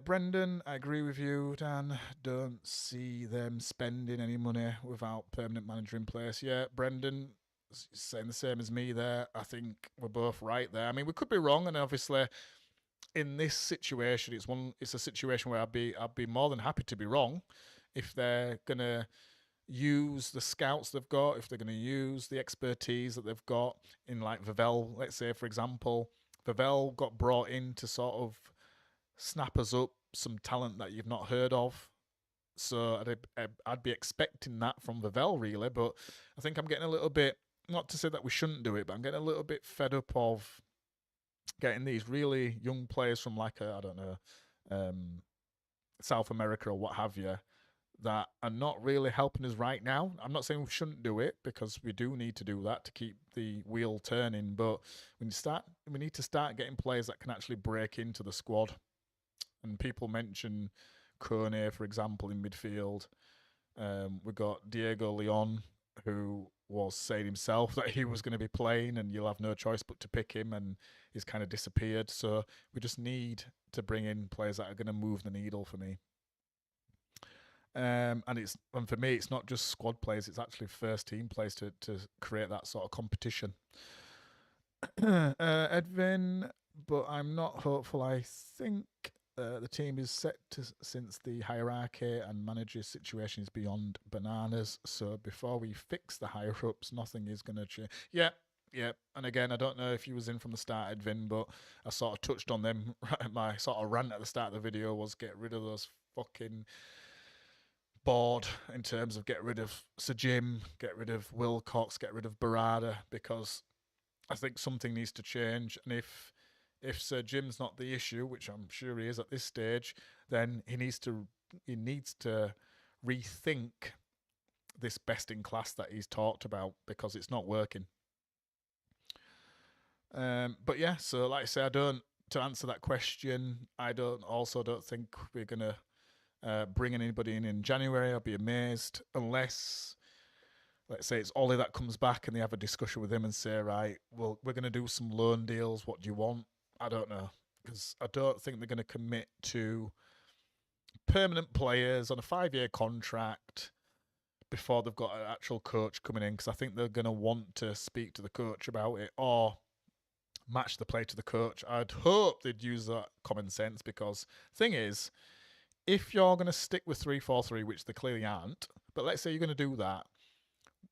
Brendan, I agree with you, Dan. Don't see them spending any money without permanent manager in place. Yeah, Brendan, saying the same as me there. I think we're both right there. I mean, we could be wrong, and obviously, in this situation, it's a situation where I'd be more than happy to be wrong if they're gonna use the scouts they've got, if they're going to use the expertise that they've got in, like, Vavell, let's say, for example. Vavell got brought in to sort of snap us up some talent that you've not heard of. So I'd be expecting that from Vavell, really. But I think I'm getting a little bit, not to say that we shouldn't do it, but I'm getting a little bit fed up of getting these really young players from, like, I don't know, South America or what have you, that are not really helping us right now. I'm not saying we shouldn't do it, because we do need to do that to keep the wheel turning, but we need to start getting players that can actually break into the squad. And people mention Kone, for example, in midfield. We got Diego Leon, who was saying himself that he was going to be playing and you'll have no choice but to pick him, and he's kind of disappeared. So we just need to bring in players that are going to move the needle for me. And for me, it's not just squad players; it's actually first team players to create that sort of competition. Edwin, but I'm not hopeful. I think the team is set since the hierarchy and manager situation is beyond bananas. So before we fix the higher ups, nothing is going to change. Yeah. And again, I don't know if you was in from the start, Edwin, but I sort of touched on them. My sort of rant at the start of the video was get rid of those fucking board in terms of get rid of Sir Jim, get rid of Wilcox, get rid of Barada, because I think something needs to change. And if Sir Jim's not the issue, which I'm sure he is at this stage, then he needs to rethink this best in class that he's talked about, because it's not working. But yeah, so like I say, to answer that question, I don't think we're gonna bringing anybody in January. I'll be amazed unless, let's say, it's Ollie that comes back and they have a discussion with him and say, right, well, we're going to do some loan deals. What do you want? I don't know, because I don't think they're going to commit to permanent players on a 5-year contract before they've got an actual coach coming in, because I think they're going to want to speak to the coach about it or match the play to the coach. I'd hope they'd use that common sense, because thing is, if you're going to stick with 3-4-3, which they clearly aren't, but let's say you're going to do that,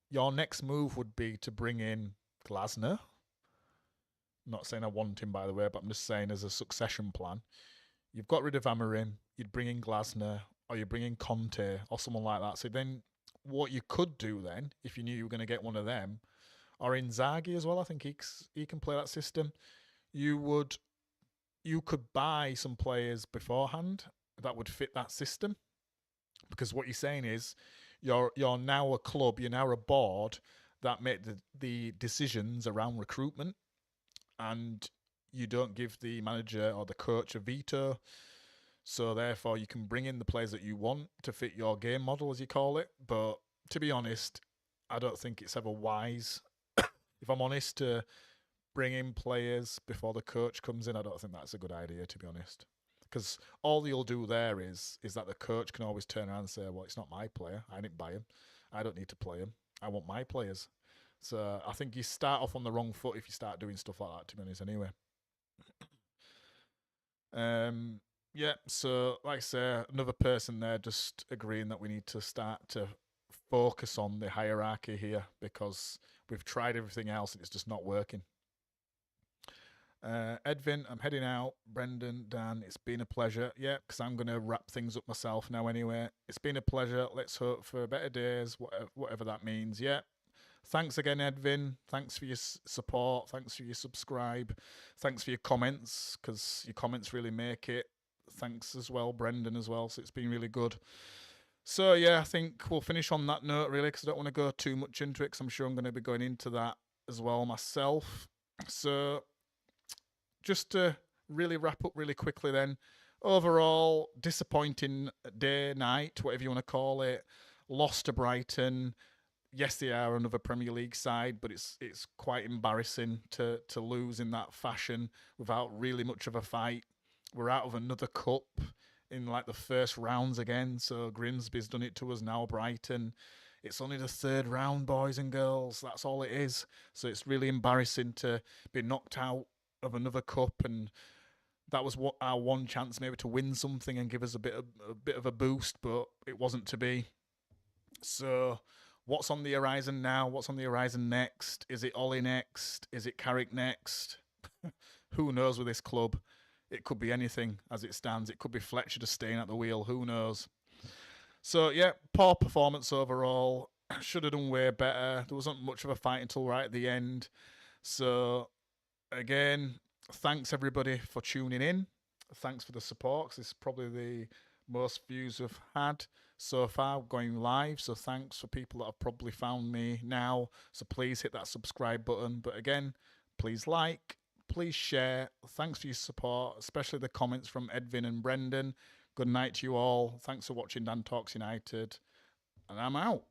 your next move would be to bring in Glasner. I'm not saying I want him, by the way, but I'm just saying as a succession plan. You've got rid of Amorim, you'd bring in Glasner, or you bring in Conte, or someone like that. So then what you could do then, if you knew you were going to get one of them, or Inzaghi as well, I think he can play that system, you could buy some players beforehand that would fit that system, because what you're saying is you're now a club, you're now a board that make the decisions around recruitment, and you don't give the manager or the coach a veto. So therefore you can bring in the players that you want to fit your game model, as you call it. But to be honest, I don't think it's ever wise, if I'm honest, to bring in players before the coach comes in. I don't think that's a good idea, to be honest. Because all you'll do there is that the coach can always turn around and say, well, it's not my player. I didn't buy him. I don't need to play him. I want my players. So I think you start off on the wrong foot if you start doing stuff like that, to be honest, anyway. Yeah, so like I say, another person there just agreeing that we need to start to focus on the hierarchy here, because we've tried everything else and it's just not working. Edvin, I'm heading out. Brendan, Dan, it's been a pleasure. Yeah, because I'm going to wrap things up myself now anyway. It's been a pleasure. Let's hope for better days, whatever that means. Yeah. Thanks again, Edvin. Thanks for your support. Thanks for your subscribe. Thanks for your comments, because your comments really make it. Thanks as well, Brendan, as well. So it's been really good. So, yeah, I think we'll finish on that note, really, because I don't want to go too much into it, because I'm sure I'm going to be going into that as well myself. So just to really wrap up really quickly then, overall, disappointing day, night, whatever you want to call it. Lost to Brighton. yes, they are another Premier League side, but it's quite embarrassing to lose in that fashion without really much of a fight. We're out of another cup in like the first rounds again. So Grimsby's done it to us now, Brighton. It's only the third round, boys and girls. That's all it is. So it's really embarrassing to be knocked out of another cup, and that was what our one chance maybe to win something and give us a bit of a boost, but it wasn't to be. So what's on the horizon now? What's on the horizon next? Is it Ollie next? Is it Carrick next? Who knows with this club? It could be anything as it stands. It could be Fletcher just staying at the wheel. Who knows? So, yeah, poor performance overall. Should have done way better. There wasn't much of a fight until right at the end. So, again, thanks everybody for tuning in. Thanks for the support. This is probably the most views we've had so far going live. So, thanks for people that have probably found me now. So, please hit that subscribe button. But again, please like, please share. Thanks for your support, especially the comments from Edvin and Brendan. Good night to you all. Thanks for watching Dan Talks United. And I'm out.